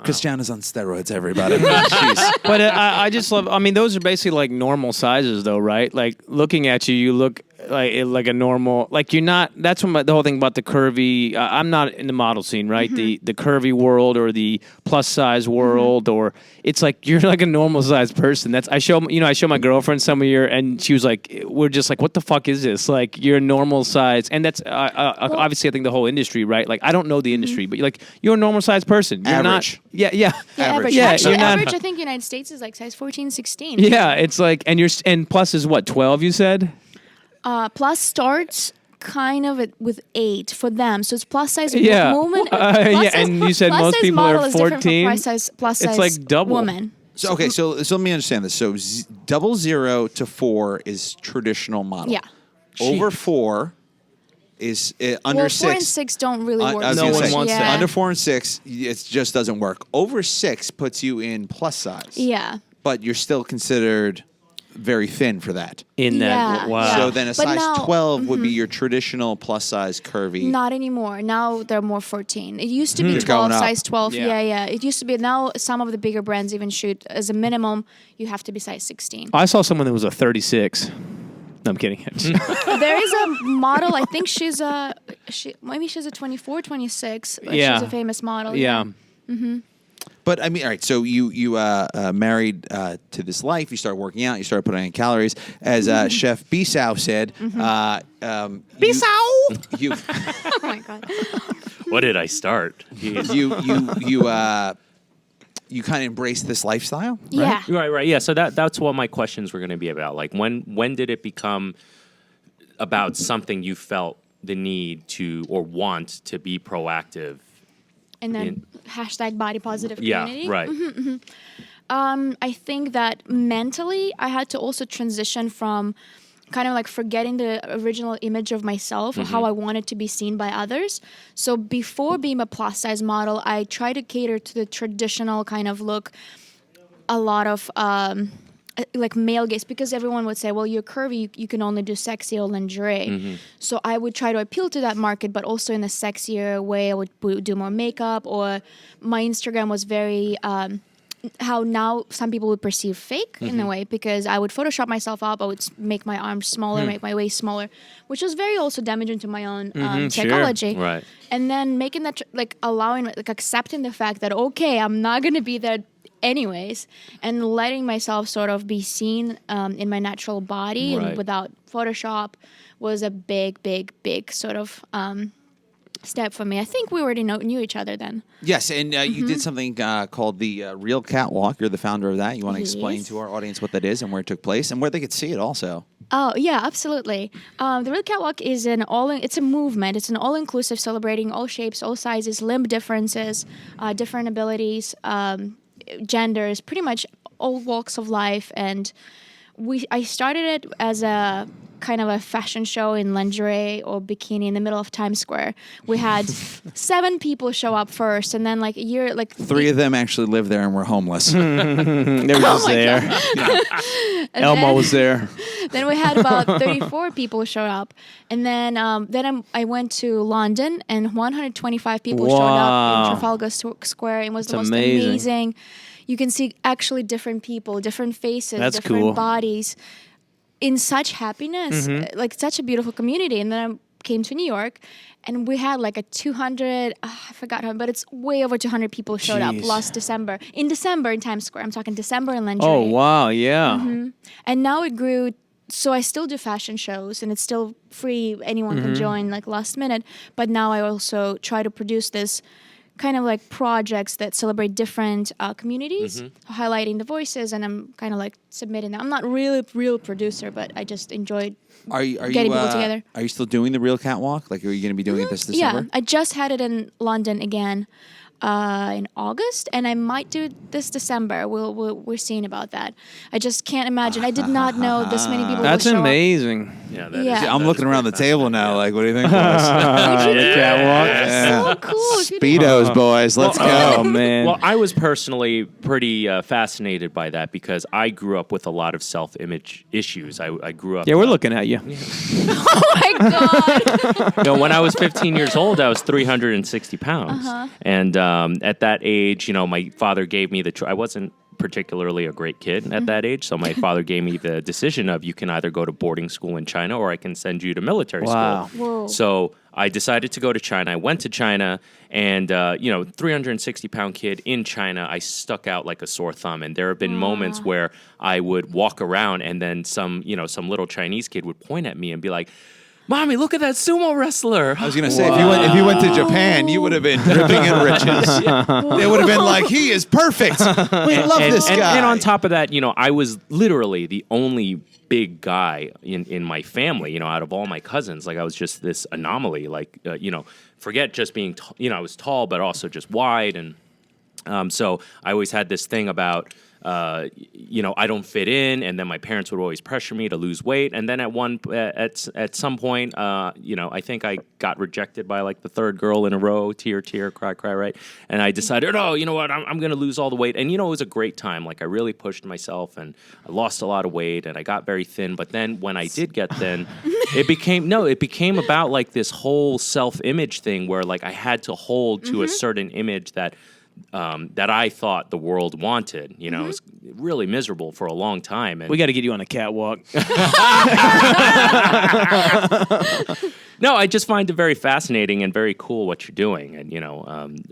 KhrystAna's on steroids, everybody. Jeez. But I just love. I mean, those are basically like normal sizes, though, right? Like looking at you, you look like a normal. Like you're not. That's what the whole thing about the curvy. I'm not in the model scene, right? The curvy world or the plus size world, or it's like you're like a normal sized person. I show my girlfriend some of your, and she was like, we're just like, what the fuck is this? Like you're a normal size, and that's obviously I think the whole industry, right? Like I don't know the industry, but you're a normal sized person. You're Average. not. Yeah. Average. Yeah, Actually, you're not- average, I think United States is like size 14, 16. Yeah, it's like, and plus is what, 12? You said. Plus starts kind of with 8 for them, so it's plus size Yeah. woman. And you said most people are 14. Plus size It's like double. woman. So let me understand this. So 0 to 4 is traditional model. Yeah. Over 4 is under Well, 6. 4 and 6 don't really work. I was No gonna one say, wants yeah. that. Under 4 and 6, it just doesn't work. Over 6 puts you in plus size. Yeah. But you're still considered very thin for that. In that, Yeah, wow. yeah. So then a But size now- 12 would be your traditional plus size curvy. Not anymore. Now they're more 14. It used to be They're 12, going up. size 12. Yeah. Yeah. It used to be. Now some of the bigger brands even shoot as a minimum, you have to be size 16. I saw someone that was a 36. No, I'm kidding. There is a model. I think maybe she's a 24, 26. Yeah. She's a famous model. Yeah. But I mean, all right. So you married to this life. You started working out. You started putting in calories. As Chef Tsao said, Tsao. You Oh my God. What did I start? you kind of embraced this lifestyle. Yeah. Right. Yeah. So that's what my questions were going to be about. Like when did it become about something you felt the need to or want to be proactive. And then hashtag body positive community. Yeah, right. I think that mentally I had to also transition from kind of like forgetting the original image of myself or how I wanted to be seen by others. So before being a plus size model, I tried to cater to the traditional kind of look, a lot of like male gaze, because everyone would say, well, you're curvy, you can only do sexy or lingerie. So I would try to appeal to that market, but also in a sexier way. I would do more makeup, or my Instagram was very how now some people would perceive fake in a way, because I would Photoshop myself up, I would make my arms smaller, make my waist smaller, which was very also damaging to my own psychology. Sure. Right. And then making that, like allowing, like accepting the fact that, okay, I'm not going to be there anyways, and letting myself sort of be seen in my natural body and without Photoshop was a big sort of step for me. I think we already knew each other then. Yes, and you did something called the Real Catwalk. You're the founder of that. You want to explain to our audience what that is and where it took place and where they could see it also? Oh, yeah, absolutely. The Real Catwalk is it's a movement. It's an all-inclusive, celebrating all shapes, all sizes, limb differences, different abilities, genders, pretty much all walks of life. And I started it as a kind of a fashion show in lingerie or bikini in the middle of Times Square. We had 7 people show up first, and then like a year, like 3 of them actually lived there and were homeless. They were just there. Elmo was there. Then we had about 34 people show up, and then I went to London, and 125 people showed up in Trafalgar Square. It was the most amazing. You can see actually different people, different faces, different bodies, in such happiness, like such a beautiful community. And then I came to New York, and we had like a 200, I forgot how, but it's way over 200 people showed up last December. In December in Times Square. I'm talking December in lingerie. Oh, wow, yeah. And now it grew. So I still do fashion shows, and it's still free. Anyone can join like last minute. But now I also try to produce this kind of like projects that celebrate different communities, highlighting the voices, and I'm kind of like submitting them. I'm not really a real producer, but I just enjoyed getting people together. Are you still doing the Real Catwalk? Like, are you going to be doing it this December? Yeah, I just had it in London again in August, and I might do it this December. We're seeing about that. I just can't imagine. I did not know this many people. That's amazing. Yeah, I'm looking around the table now. Like, what do you think, boys? So cool. Speedos, boys. Let's go. Oh, man. Well, I was personally pretty fascinated by that because I grew up with a lot of self-image issues. I grew up. Yeah, we're looking at you. Oh my God. When I was 15 years old, I was 360 pounds, and at that age, my father gave me I wasn't particularly a great kid at that age, so my father gave me the decision of you can either go to boarding school in China or I can send you to military school. Whoa. So I decided to go to China. I went to China, and 360-pound kid in China, I stuck out like a sore thumb. And there have been moments where I would walk around, and then some little Chinese kid would point at me and be like, "Mommy, look at that sumo wrestler." I was going to say, if you went to Japan, you would have been dripping in riches. They would have been like, he is perfect. We love this guy. And on top of that, I was literally the only big guy in my family, out of all my cousins. Like, I was just this anomaly. Like, forget just being, I was tall, but also just wide. And so I always had this thing about, I don't fit in, and then my parents would always pressure me to lose weight. And then at some point, I think I got rejected by like the 3rd girl in a row, tear, cry, right? And I decided, you know what, I'm going to lose all the weight. And, it was a great time. Like, I really pushed myself, and I lost a lot of weight, and I got very thin. But then when I did get thin, it became about like this whole self-image thing where like I had to hold to a certain image that I thought the world wanted. It was really miserable for a long time. And We got to get you on a catwalk. No, I just find it very fascinating and very cool what you're doing, and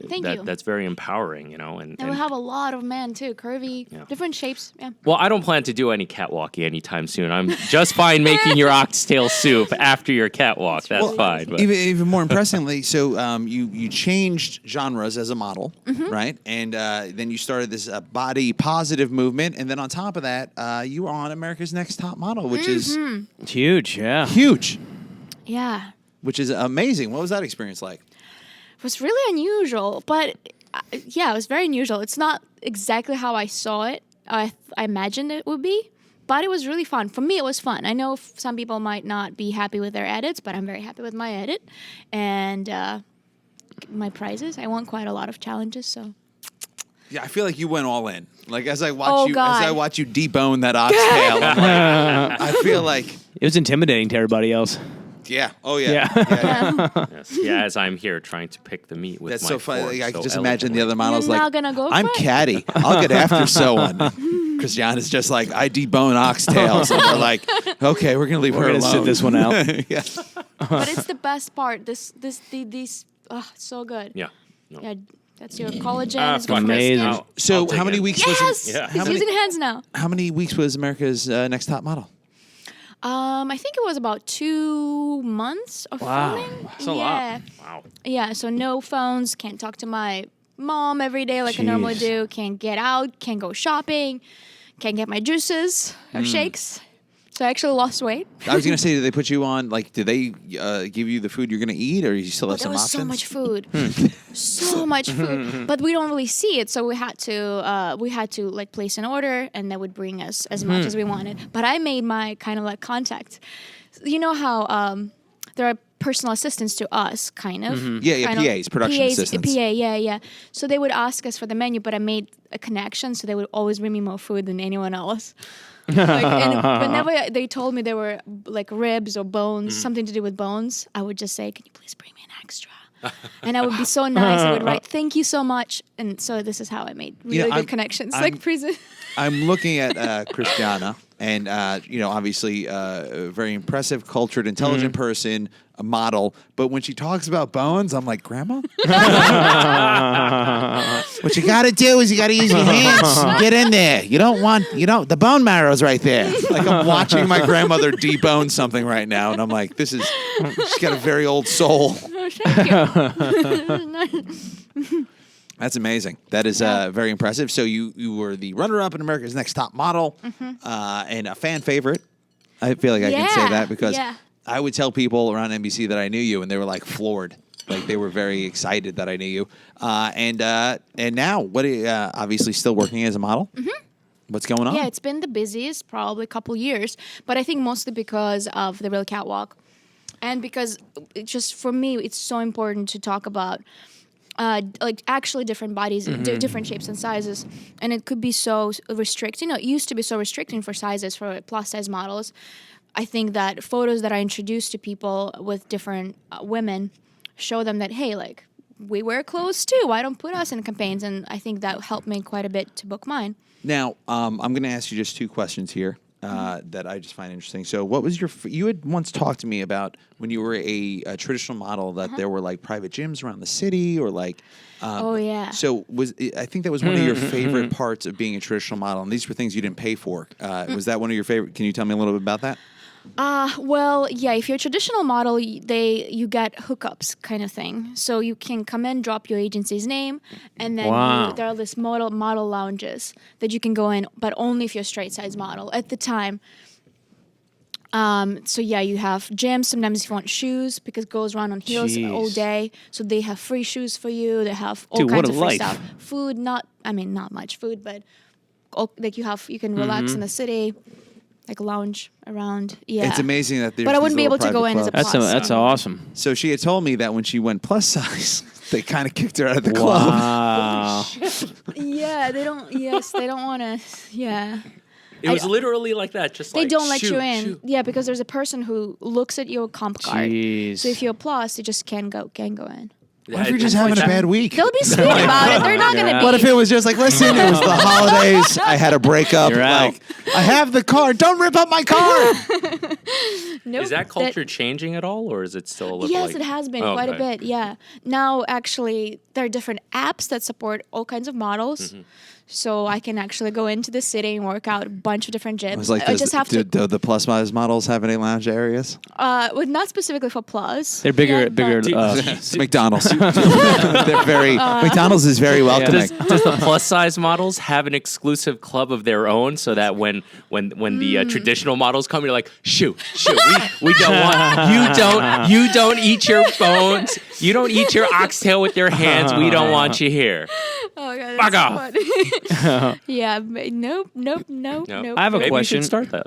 Thank you. That's very empowering, And we have a lot of men too, curvy, different shapes. Yeah. Well, I don't plan to do any catwalking anytime soon. I'm just fine making your oxtail soup after your catwalk. That's fine. But. Even more impressively, so you changed genres as a model, right? And then you started this body positive movement, and then on top of that, you were on America's Next Top Model, which is It's huge, yeah. huge. Yeah. which is amazing. What was that experience like? It was really unusual, but yeah, it was very unusual. It's not exactly how I saw it. I imagined it would be, but it was really fun. For me, it was fun. I know some people might not be happy with their edits, but I'm very happy with my edit and my prizes. I won quite a lot of challenges, so. Yeah, I feel like you went all in. Like as I watch Oh, you, God. as I watch you debone that oxtail, I'm like, I feel like, It was intimidating to everybody else. yeah, oh yeah, Yeah. Yes. Yeah, as I'm here trying to pick the meat with That's my so funny. fork Like, I can so just imagine the elegantly. other models You're like, not gonna go I'm for it? catty. I'll get after someone. KhrystAna's just like, I debone oxtails. And they're like, okay, we're going to leave her We're alone. gonna sit this one out. Yeah. But it's the best part. These, so good. Yeah. No. Yeah, that's your collagen. It's good for your amazing. skin. So I'll dig how many in. weeks was Yes, Yeah. he's How many- using hands now. how many weeks was America's Next Top Model? I think it was about 2 months of Wow. filming. That's a lot. Wow. Yeah, so no phones, can't talk to my mom every day like I normally Jeez. do, can't get out, can't go shopping, can't get my juices or shakes. So I actually lost weight. I was going to say, did they put you on, like, did they give you the food you're going to eat, or you still have There some was options? so much food, so much food, but we don't really see it. So we had to like place an order, and they would bring us as much as we wanted. But I made my kind of like contact. You know how there are personal assistants to us, kind of. Yeah, Kind of- PAs, production assistants. PA, yeah. So they would ask us for the menu, but I made a connection, so they would always bring me more food than anyone else. And whenever they told me there were like ribs or bones, something to do with bones, I would just say, "Can you please bring me an extra?" And I would be so nice. I would write, "Thank you so much." And so this is how I made really good connections. Like present. I'm looking at KhrystAna, and obviously a very impressive, cultured, intelligent person, a model. But when she talks about bones, I'm like, Grandma? What you got to do is you got to use your hands. Get in there. The bone marrow's right there. Like I'm watching my grandmother debone something right now, and I'm like, she's got a very old soul. Thank you. That's amazing. That is very impressive. So you were the runner-up in America's Next Top Model and a fan favorite. I feel like I can say Yeah, that because yeah. I would tell people around NBC that I knew you, and they were like floored. Like they were very excited that I knew you. And now, what? Obviously, still working as a model. Mm-hmm. What's going on? Yeah, it's been the busiest probably couple years, but I think mostly because of the Real Catwalk, and because it just for me, it's so important to talk about. Like actually different bodies, different shapes and sizes, and it could be so restricting. It used to be so restricting for sizes for plus size models. I think that photos that I introduce to people with different women show them that hey, like we wear clothes too. Why don't put us in campaigns? And I think that helped me quite a bit to book mine. Now, I'm going to ask you just two questions here that I just find interesting. So, what was you had once talked to me about when you were a traditional model that there were like private gyms around the city or like. Oh yeah. So I think that was one of your favorite parts of being a traditional model, and these were things you didn't pay for. Was that one of your favorite? Can you tell me a little bit about that? Well, yeah, if you're a traditional model, you get hookups kind of thing. So you can come in, drop your agency's name, and then Wow. there are this model lounges that you can go in, but only if you're a straight size model at the time. So yeah, you have gyms. Sometimes if you want shoes, because girls run on heels all Jeez. day, so they have free shoes for you. They have all Dude, what kinds a of free life. stuff. Food, not much food, but like you can relax in the city. Like lounge around, yeah. It's amazing that there's But I wouldn't these be able little to go private in as a clubs. That's awesome. So she had told me that when she went plus size, they kind of kicked her out of the club. Wow. Yeah, they don't. Yes, they don't want to. Yeah, It was literally like that. Just they like don't let shoot, you in. shoot. Yeah, because there's a person who looks at your comp card. Jeez. So if you're a plus, you just can't go in. What if you're just having a bad week? They'll be sweet about it. They're not gonna be. What if it was just like, listen, it was the holidays. I had a breakup. You're out. Like, I have the car. Don't rip up my car. Nope, Is that culture changing at all, or is it still a little Yes, like- it has been Oh, quite a okay. bit. Yeah. Now, actually, there are different apps that support all kinds of models. so I can actually go into the city and work out a bunch of different gyms. I was like, I just have to. do the plus size models have any lounge areas? Well, not specifically for plus. They're bigger. Yeah, bigger. but- It's McDonald's. They're very McDonald's is very welcoming. Does the plus size models have an exclusive club of their own so that when the traditional models come, you're like, shoot, we don't want you don't eat your bones, you don't eat your oxtail with your hands. We don't want you here. Oh god, Fuck that's funny. Yeah, nope. I have a Maybe question. We should start that.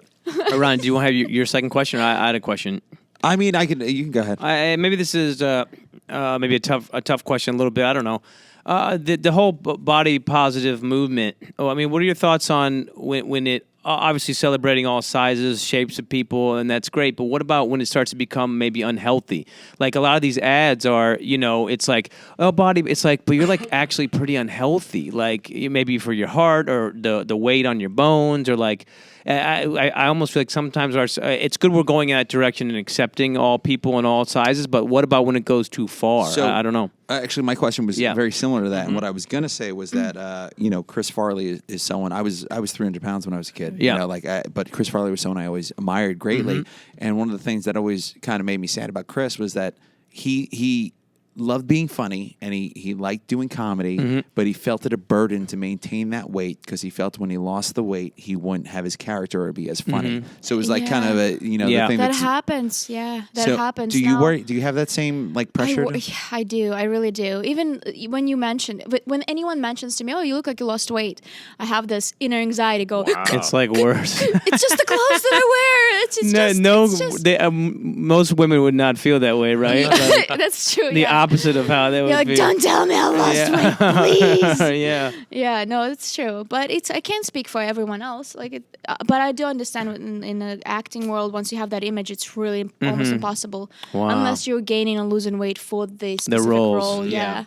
Ryan, do you want to have your second question? Or I had a question. I mean, you can go ahead. Maybe this is maybe a tough question a little bit. I don't know. The whole body positive movement. Oh, I mean, what are your thoughts on when it obviously celebrating all sizes, shapes of people, and that's great. But what about when it starts to become maybe unhealthy? Like a lot of these ads are, it's like, oh, body. It's like, but you're like actually pretty unhealthy. Like maybe for your heart or the weight on your bones or like. I almost feel like sometimes it's good we're going in that direction and accepting all people and all sizes, but what about when it goes too far? So, I don't know. Actually, my question was very similar to that, and what I was going to say was that Chris Farley is someone I was 300 pounds when I was a kid. Yeah. But Chris Farley was someone I always admired greatly, and one of the things that always kind of made me sad about Chris was that he loved being funny and he liked doing comedy, but he felt it a burden to maintain that weight because he felt when he lost the weight, he wouldn't have his character or be as funny. So it was like kind of a, the thing that that's... happens. Yeah, that happens. Do you now. worry? Do you have that same like pressure? I do. I really do. Even when you mention, when anyone mentions to me, oh, you look like you lost weight, I have this inner anxiety go, It's like worse. it's just the clothes that I wear. It's just most women would not feel that way, right? Like, that's true. the opposite of how they would You're like, feel. don't tell me I lost weight, please. Yeah. Yeah, no, it's true. But I can't speak for everyone else. But I do understand in the acting world, once you have that image, it's really almost impossible. Wow. Unless you're gaining or losing weight for the specific roles, role. yeah.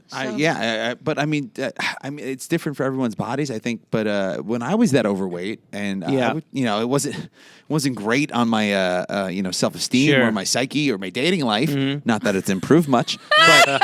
So. But I mean, it's different for everyone's bodies, I think. But when I was that overweight, and it wasn't great on my self-esteem or my psyche or my dating life. Not that it's improved much, but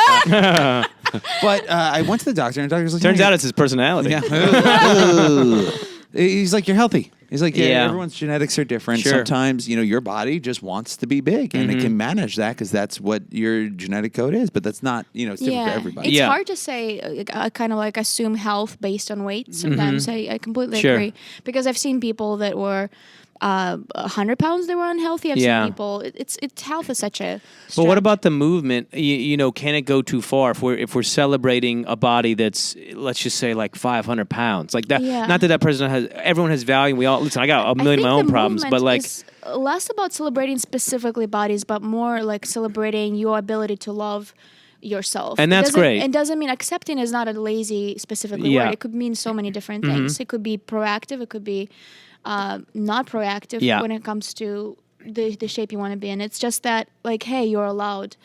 but I went to the doctor, and the doctor was like, Turns out it's his personality. Yeah. He's like, you're healthy. He's like, everyone's genetics are different. Sure. Sometimes, your body just wants to be big, and it can manage that because that's what your genetic code is. But that's not, it's different for everybody. It's hard to say, kind of like assume health based on weight. Sometimes I completely agree. Because I've seen people that were 100 pounds, they were unhealthy. I've seen people. It's health is such a. But what about the movement? Can it go too far if we're celebrating a body that's, let's just say, like 500 pounds, like that? Yeah. Not that person everyone has value. We all listen. I got a million of my own problems, but like it's less about celebrating specifically bodies, but more like celebrating your ability to love yourself. And that's great. It doesn't mean accepting is not a lazy specifically word. It could mean so many different things. It could be proactive. It could be not proactive when it comes to the shape you want to be in. It's just that, like, hey, you're allowed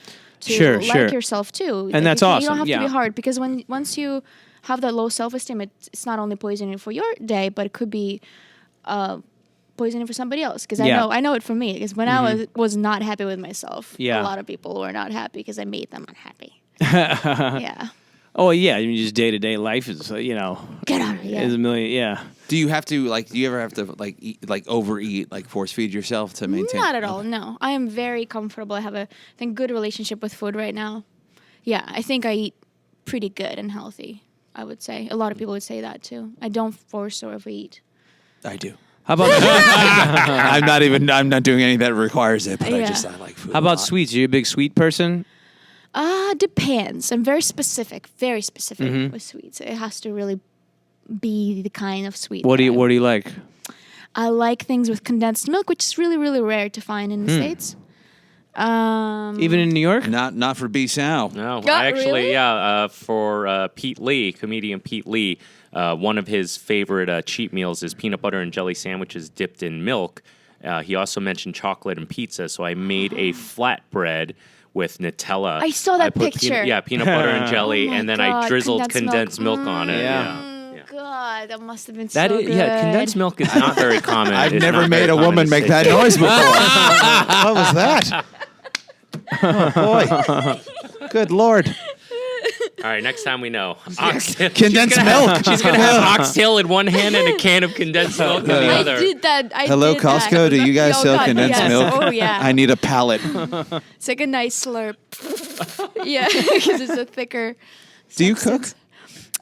to like yourself too. And that's awesome. You don't have to be hard, because once you have that low self-esteem, it's not only poisoning for your day, but it could be poisoning for somebody else. Because I know it for me. Because when I was not happy with myself, a lot of people were not happy because I made them unhappy. Yeah. Oh yeah, I mean, just day-to-day life is Get out of here. Is a million. Yeah. Do you ever have to eat, overeat, force feed yourself to maintain? Not at all. No, I am very comfortable. I have a good relationship with food right now. Yeah, I think I eat pretty good and healthy, I would say. A lot of people would say that too. I don't force or overeat. I do. How about I'm not doing anything that requires it, but I like food. How about sweets? Are you a big sweet person? Depends. I'm very specific with sweets. It has to really be the kind of sweet. What do you like? I like things with condensed milk, which is really, really rare to find in the States. Even in New York? Not for B. Tsao. No, I actually, really? For Pete Lee, comedian Pete Lee, one of his favorite cheat meals is peanut butter and jelly sandwiches dipped in milk. He also mentioned chocolate and pizza, so I made a flatbread with Nutella. I saw that picture. Peanut butter and jelly, Oh and then God, I drizzled condensed milk on it. God, that must have been That so is, good. yeah, condensed milk is not very common. I've It's never not made very a common woman to make say. that noise before. What was that? Oh, boy. Good Lord. All right, next time we know. Oxtail. Condensed milk. She's going to have oxtail in one hand and a can of condensed milk in the other. I did that. Hello, Costco. Do you guys Oh, sell God, condensed yes. milk? Oh, yeah. I need a pallet. It's like a nice slurp. Yeah, because it's a thicker. Do you cook?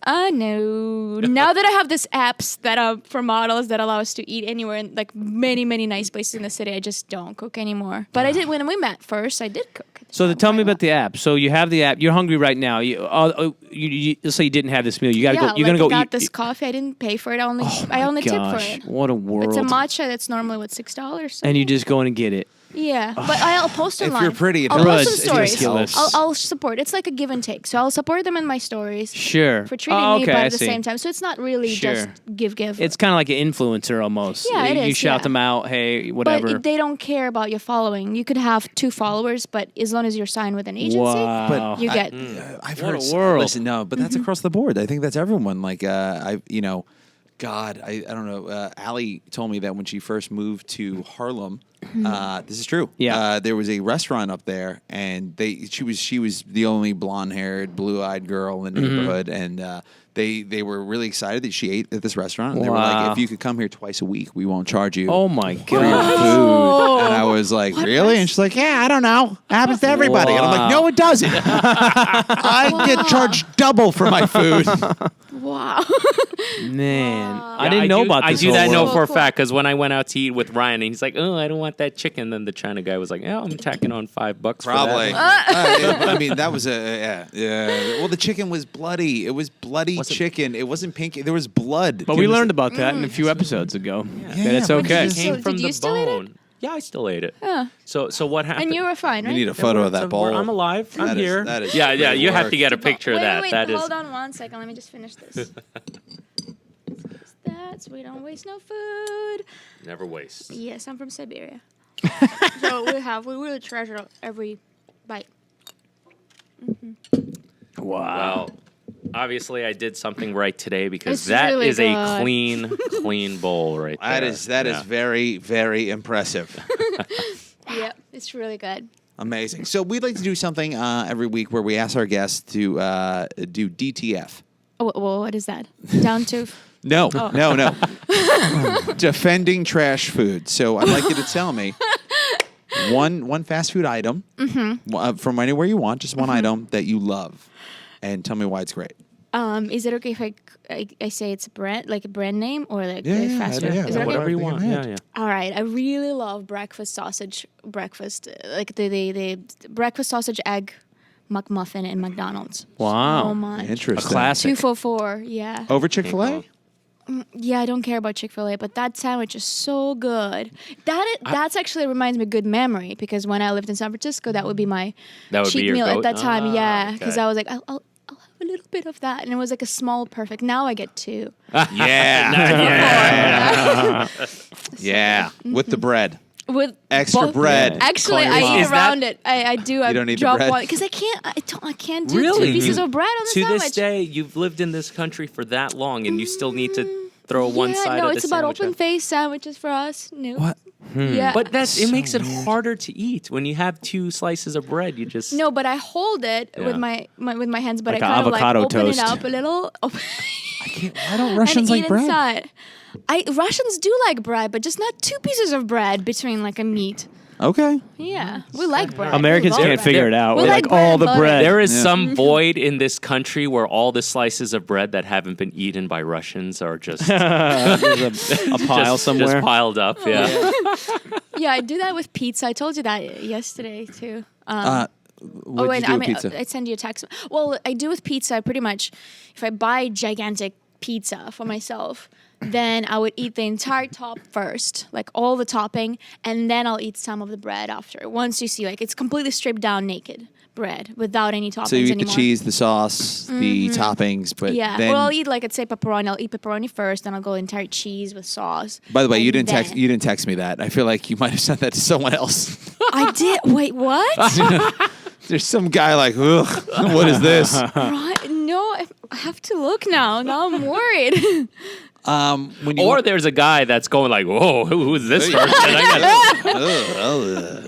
No. Now that I have these apps that are for models that allow us to eat anywhere in like many, many nice places in the city, I just don't cook anymore. But I did when we met first. I did cook. So tell me about the app. So you have the app. You're hungry right now. Let's say you didn't have this meal. You got to go. You're like gonna go I got eat. this coffee. I didn't pay for it. I only Gosh, tip for it. what a world! It's a matcha that's normally $6. and you just go in and get it. Yeah, but I'll post If online. you're pretty, it I'll helps. post some It's stories. ridiculous. I'll support. It's like a give and take. So I'll support them in my stories Sure. for treating Oh, me, okay, but I at the see. same time. So it's not really Sure. just give. It's kind of like an influencer almost. Yeah, it You is, shout yeah. them out. Hey, whatever. But they don't care about your following. You could have 2 followers, but as long as you're signed with an agency, Wow. But you get. I've What heard a world. Listen, no, but that's across the board. I think that's everyone. Like, God, I don't know. Allie told me that when she first moved to Harlem, this is true. Yeah. There was a restaurant up there, and she was the only blonde-haired, blue-eyed girl in the neighborhood, and they were really excited that she ate at this restaurant. And they were Wow. like, if you could come here twice a week, we won't charge you. Oh my for your god. food. And I was like, really? And she's like, yeah, I don't know. Happens to everybody. And I'm like, no, it doesn't. I get charged double for my food. Wow. Man, I Yeah, didn't know about I this. do whole that know world. for a Cool. fact because when I went out to eat with Ryan, and he's like, "Oh, I don't want that chicken." Then the China guy was like, "Oh, I'm tacking on $5 Probably. for that." I mean, that was yeah. Well, the chicken was bloody. It was bloody Was it- chicken. It wasn't pink. There was blood. But we learned about that in a few episodes ago. That it's but okay. It came So from did the you still eat it? bone. Yeah, I still ate it. Yeah. So what happened? And you were fine, right? We need a photo of that So bowl. I'm alive. I'm That is- here. that is yeah. great You have work. to get a picture of that. Wait, That is. hold on 1 second. Let me just finish this. That's we don't waste no food. Never waste. Yes, I'm from Siberia. So we really treasure every bite. Wow. Well, obviously I did something right today because It's that really is a good. clean bowl right there. That is Yeah. very, very impressive. Yep, it's really good. Amazing. So we'd like to do something every week where we ask our guests to do DTF. Oh, what is that? Down to No. Defending trash food. So I'd like you to tell me one fast food item from anywhere you want, just one item that you love, and tell me why it's great. Is it okay if I say it's a brand name or like Yeah, a yeah, fast yeah, food? yeah, Is it okay? Whatever you Everything want. in Yeah, hand. yeah. All right, I really love breakfast sausage like the breakfast sausage egg McMuffin in McDonald's. Wow. So much. A Interesting. classic. 2 for $4. Yeah. Over Chick-fil-A? Yeah, I don't care about Chick-fil-A, but that sandwich is so good. That's actually reminds me of good memory because when I lived in San Francisco, that would be my That would be cheat your meal at goat? that time. Ah, Yeah, because okay. I was like, I'll have a little bit of that, and it was like a small perfect. Now I get 2. Yeah. With the bread. With Extra both- bread. Actually, Call I your eat mom. Is that- around it. I do. I don't need the drop bread? one because I can't do Really? 2 pieces of bread on the To sandwich. this day, you've lived in this country for that long, and you still need to throw one yeah, side no, of the it's about sandwich open out. face sandwiches for us. No. What? Yeah. But it makes it harder to eat when you have 2 slices of bread. You just no, but I hold it with Yeah. my hands, but Like I a kind of like avocado open toast. it up a little. Why don't Russians and like eat bread? inside. Russians do like bread, but just not 2 pieces of bread between like a meat. Okay. Yeah, we like bread. Americans We love can't bread. figure it out. We We're like like all the bread and butter. bread. There is Yeah. some void in this country where all the slices of bread that haven't been eaten by Russians are just There's a pile somewhere. just piled up. Yeah. Yeah, I do that with pizza. I told you that yesterday too. What did you do with pizza? I send you a text. Well, I do with pizza. I pretty much, if I buy gigantic pizza for myself, then I would eat the entire top first, like all the topping, and then I'll eat some of the bread after. Once you see, like, it's completely stripped down naked bread without any toppings So you eat anymore. the cheese, the sauce, the toppings, but Yeah. then. Well, I'll eat like, let's say pepperoni. I'll eat pepperoni first, then I'll go entire cheese with sauce. by the way, you and didn't then- text me that. I feel like you might have sent that to someone else. I did. Wait, what? There's some guy like, ugh, what is this? Right? No, I have to look now. Now I'm worried. When you Or there's a guy that's going like, "Whoa, who's this person?"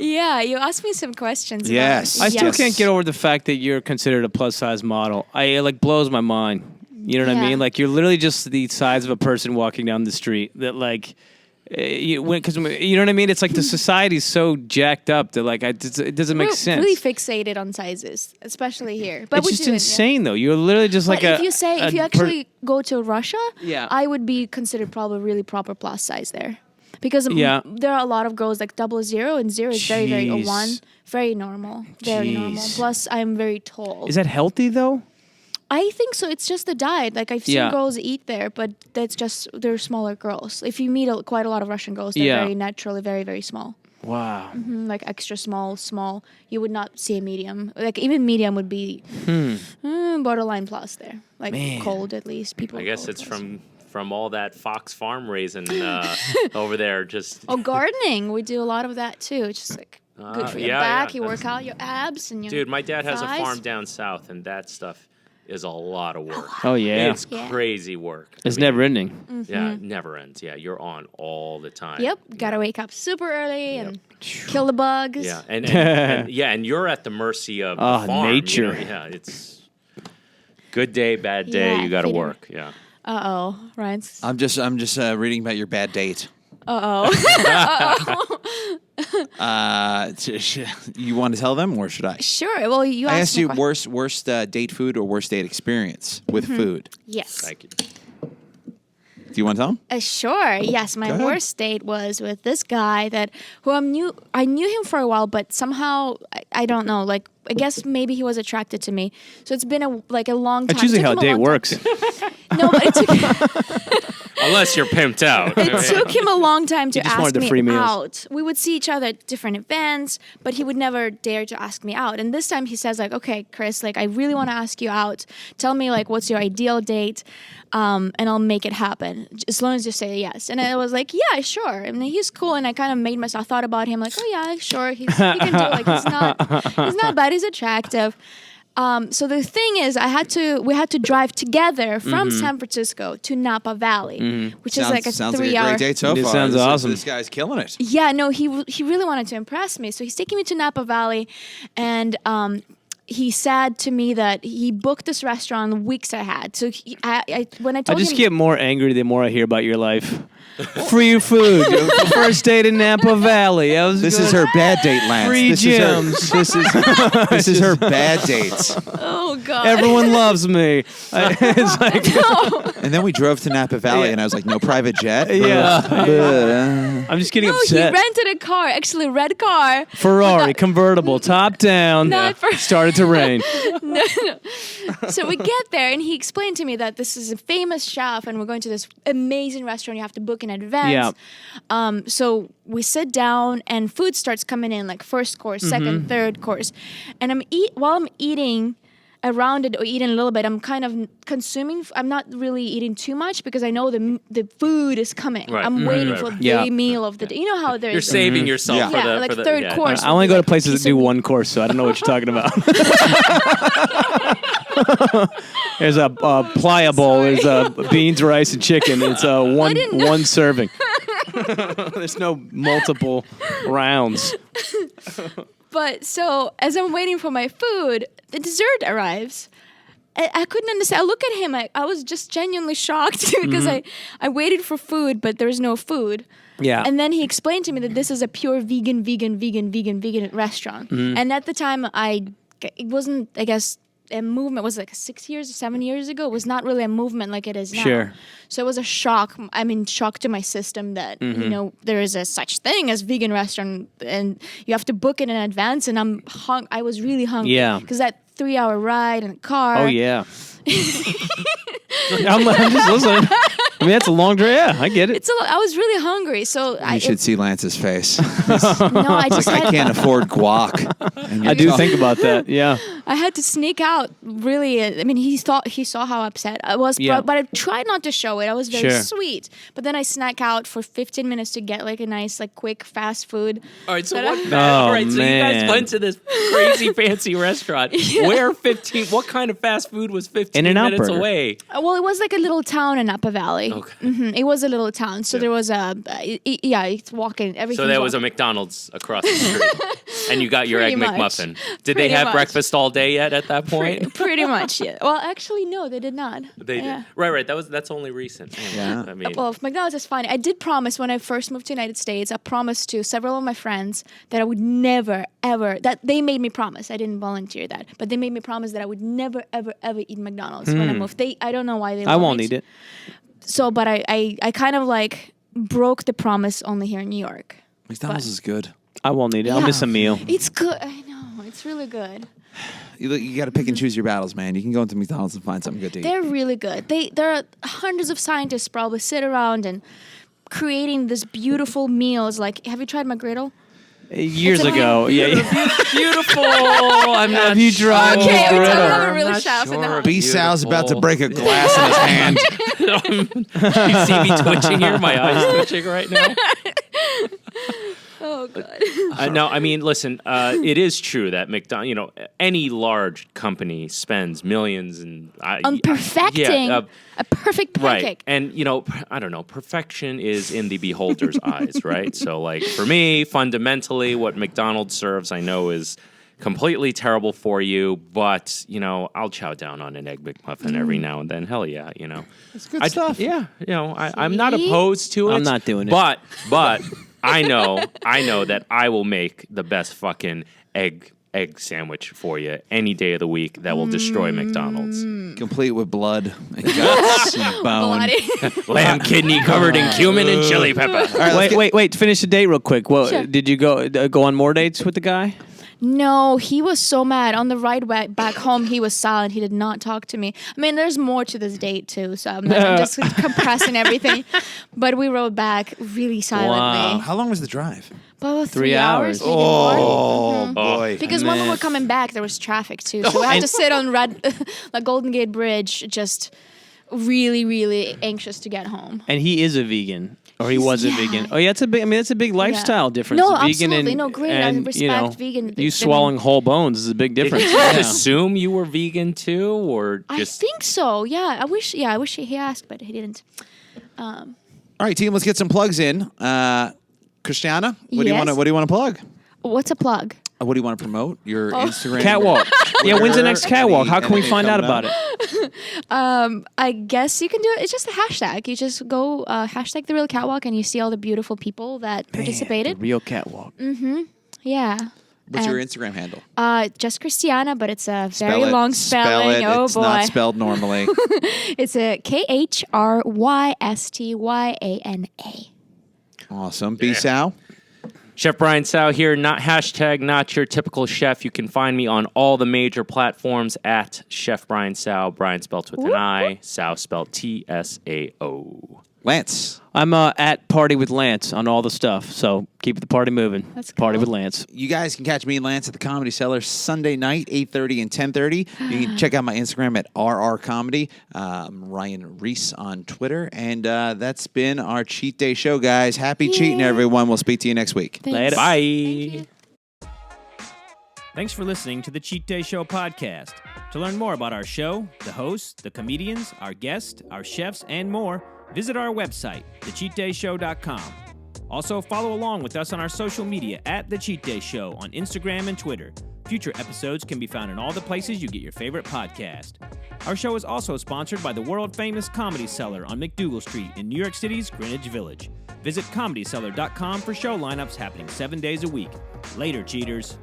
Yeah, you asked me some questions. about Yes. it. I still Yes. can't get over the fact that you're considered a plus size model. It like blows my mind. You know what I Yeah. mean? Like you're literally just the size of a person walking down the street. That like, because you know what I mean? It's like the society's so jacked up that like it doesn't make We're sense. really fixated on sizes, especially here. But It's we just do it, yeah. insane though. You're literally just But like if you actually go to Russia, Yeah. I would be considered probably really proper plus size there, because Yeah. there are a lot of girls like 00 and 0 is very very Jeez. 1, very normal, very normal. Jeez. Plus I'm very tall. Is that healthy though? I think so. It's just the diet. Like I've seen Yeah. girls eat there, but that's just they're smaller girls. If you meet quite a lot of Russian girls, they're Yeah. very naturally very very small. Wow. Like extra small. You would not see a medium. Like even medium would be borderline plus there. Like Man. cold at least. People. I guess cold it's plus. from all that Fox Farm raising over there. Just Oh, gardening. We do a lot of that too. It's just like good for your yeah, back. yeah, You work that's- out your abs and your dude, my dad has a thighs. farm down south, and that stuff is a lot of work. Oh yeah. It's Yeah. crazy work. It's I mean, never ending. Yeah, it never ends. Yeah, you're on all the time. Yep. Gotta wake up super early and kill the bugs. Yeah, and you're at the mercy of the Oh, farm, nature. You know? Yeah, it's good day, bad day. Yeah, You got to feeding. work. Yeah. Ryan's. I'm just reading about your bad date. You want to tell them, or should I? Sure. Well, you I asked asked me you a question. worst date food or worst date experience with food. Yes. Thank you. Do you want to tell them? Sure. Yes, my Go ahead. worst date was with this guy who I knew him for a while, but somehow I don't know. Like I guess maybe he was attracted to me. So it's been a long time. That's usually It how a took him date long works. time. No, but it took Unless you're pimped out. it took him a long time to just wanted ask the me free meals. out. We would see each other at different events, but he would never dare to ask me out. And this time he says like, "Okay, Chris, like I really want to ask you out. Tell me like what's your ideal date, and I'll make it happen as long as you say yes." And I was like, "Yeah, sure." And he's cool. And I kind of made myself thought about him like, "Oh yeah, sure. He can do it. Like he's not bad. He's attractive." So the thing is, we had to drive together from San Francisco to Napa Valley, which is like a sounds 3 like a hour. great date so It far. sounds awesome. This guy's killing it. Yeah, no, he really wanted to impress me. So he's taking me to Napa Valley, and he said to me that he booked this restaurant weeks ahead. So when I I told just him, get more angry the more I hear about your life. Free food. First date in Napa Valley. This is her bad date, Lance. Free this gyms. This is her bad dates. oh god, Everyone loves me. It's like And then we drove to Napa Valley, and I was like, "No private jet." yeah. I'm just getting no, upset. he rented a car, actually a red car. Ferrari convertible, top down. Not for- Started to rain. So we get there, and he explained to me that this is a famous chef, and we're going to this amazing restaurant. You have to book in advance. Yeah. So we sit down, and food starts coming in, like first course, second, third course, and while I'm eating around it or eating a little bit, I'm kind of consuming. I'm not really eating too much because I know the food is coming. Right. I'm waiting for Yeah. the meal of the day. You know how there's You're saving yourself Yeah. for Yeah, the like for the, third yeah. course. I only go to places piece that do of meat. one course, so I don't know what you're talking about. There's a pliable. There's beans, rice, and chicken. It's one serving. There's no multiple rounds. But so as I'm waiting for my food, the dessert arrives. I couldn't understand. I look at him. I was just genuinely shocked because I waited for food, but there's no food. Yeah. And then he explained to me that this is a pure vegan restaurant. And at the time, it wasn't, I guess, a movement. Was like 6 years or 7 years ago. It was not really a movement like it is now. Sure. So it was a shock. I mean, shock to my system that there is a such thing as vegan restaurant, and you have to book it in advance. And I was really hungry. Yeah. Because that 3 hour ride in a car. Oh yeah. I'm just listening. I mean, that's a long drive. Yeah, I get it. I was really hungry, so You should see Lance's face. I just I had, can't afford guac. And I you're do talking- think about that. Yeah. I had to sneak out. Really, I mean, he saw how upset I was, but I tried not to show it. I was very sweet. But then I snuck out for 15 minutes to get like a nice, like quick fast food. All right, so Oh, so you man. guys went to this crazy fancy restaurant. Where 15? What kind of fast food was 15 In-N-Out minutes Burger. away? Well, it was like a little town in Napa Valley. Okay. It was a little town, so there was it's walking. Everything. So there was a McDonald's across the street, and you got your Egg Pretty much. McMuffin. Did Pretty they have much. breakfast all day yet at that point? Pretty much, yeah. Well, actually, no, they did not. They did. Yeah. Right. That's only recent. Yeah. I mean, Well, McDonald's is fine. I did promise when I first moved to the United States, I promised to several of my friends that I would never, ever, that they made me promise. I didn't volunteer that, but they made me promise that I would never, ever, ever eat McDonald's when I moved. I don't know why they I won't eat it. So, but I kind of like broke the promise only here in New York. McDonald's is good. I won't eat it. I'll Yeah. miss a meal. It's good. I know. It's really good. You got to pick and choose your battles, man. You can go into McDonald's and find something good to eat. They're really good. There are hundreds of scientists probably sit around and creating these beautiful meals. Like, have you tried McGriddle? Years ago. Yeah. beautiful. I'm not. Have you tried Okay, we McGriddle? don't have a I'm really not chef in the sure. house. B. Sal's about to Beautiful. break a glass in his hand. You see me twitching here? My eyes twitching right now. Oh god. No, I mean, listen. It is true that any large company spends millions On perfecting a perfect pancake. Right, and I don't know. Perfection is in the beholder's eyes, right? So, like for me, fundamentally, what McDonald's serves, I know is completely terrible for you, but I'll chow down on an Egg McMuffin every now and then. Hell yeah, It's good stuff. Yeah, I'm not opposed to it. I'm not doing it. But I know that I will make the best fucking egg sandwich for you any day of the week that will destroy McDonald's. Complete with blood and guts and bone. Bloody. Lamb kidney covered in cumin and chili pepper. All right, let's Wait. Finish the date real quick. Well, Sure. did you go on more dates with the guy? No, he was so mad. On the ride back home, he was silent. He did not talk to me. I mean, there's more to this date, too, so I'm just compressing everything. But we rode back really silently. How long was the drive? About 3 hours. maybe more. Oh, boy. Because when we Man. were coming back, there was traffic, too. So we had to sit on like Golden Gate Bridge, just really, really anxious to get home. And he is a vegan, or he was a Yeah. vegan. Oh yeah, that's a big lifestyle difference. No, vegan absolutely. and, No, great. I and, respect vegan. You swallowing whole bones is a big Did difference. he just assume you were vegan too, or I just? think so. Yeah, I wish he asked, but he didn't. All right, team, let's get some plugs in. KhrystAna, what do you Yes? want to plug? What's a plug? What do you want to promote? Your Instagram Catwalk. Yeah, when's the next Twitter, catwalk? How can we anything find out coming about up? it? I guess you can do it. It's just a hashtag. You just go hashtag therealcatwalk and you see all the beautiful people that participated. The real catwalk. Yeah. What's your And, Instagram handle? just KhrystyAna, but it's a Spell very it. long Spell spelling. it. Oh It's boy. not spelled normally. It's a KhrystYana. Awesome. B. Sal. Chef Brian Tsao here, not your typical chef. You can find me on all the major platforms at Chef Brian Tsao. Brian spelled with an I, Tsao spelled Tsao. Lance. I'm at Party with Lance on all the stuff, so keep the party moving. That's Party cool. with Lance. You guys can catch me and Lance at the Comedy Cellar Sunday night, 8:30 and 10:30. You can check out my Instagram at RRComedy. Ryan Reiss on Twitter. And that's been our Cheat Day show, guys. Happy cheating, Yay. everyone. We'll speak to you next week. Thanks. Later. Bye. Thank you. Thanks for listening to the Cheat Day Show podcast. To learn more about our show, the hosts, the comedians, our guests, our chefs, and more, visit our website, thecheatdayshow.com. Also, follow along with us on our social media at The Cheat Day Show on Instagram and Twitter. Future episodes can be found in all the places you get your favorite podcast. Our show is also sponsored by the world-famous Comedy Cellar on McDougal Street in New York City's Greenwich Village. Visit ComedyCellar.com for show lineups happening 7 days a week. Later, cheaters.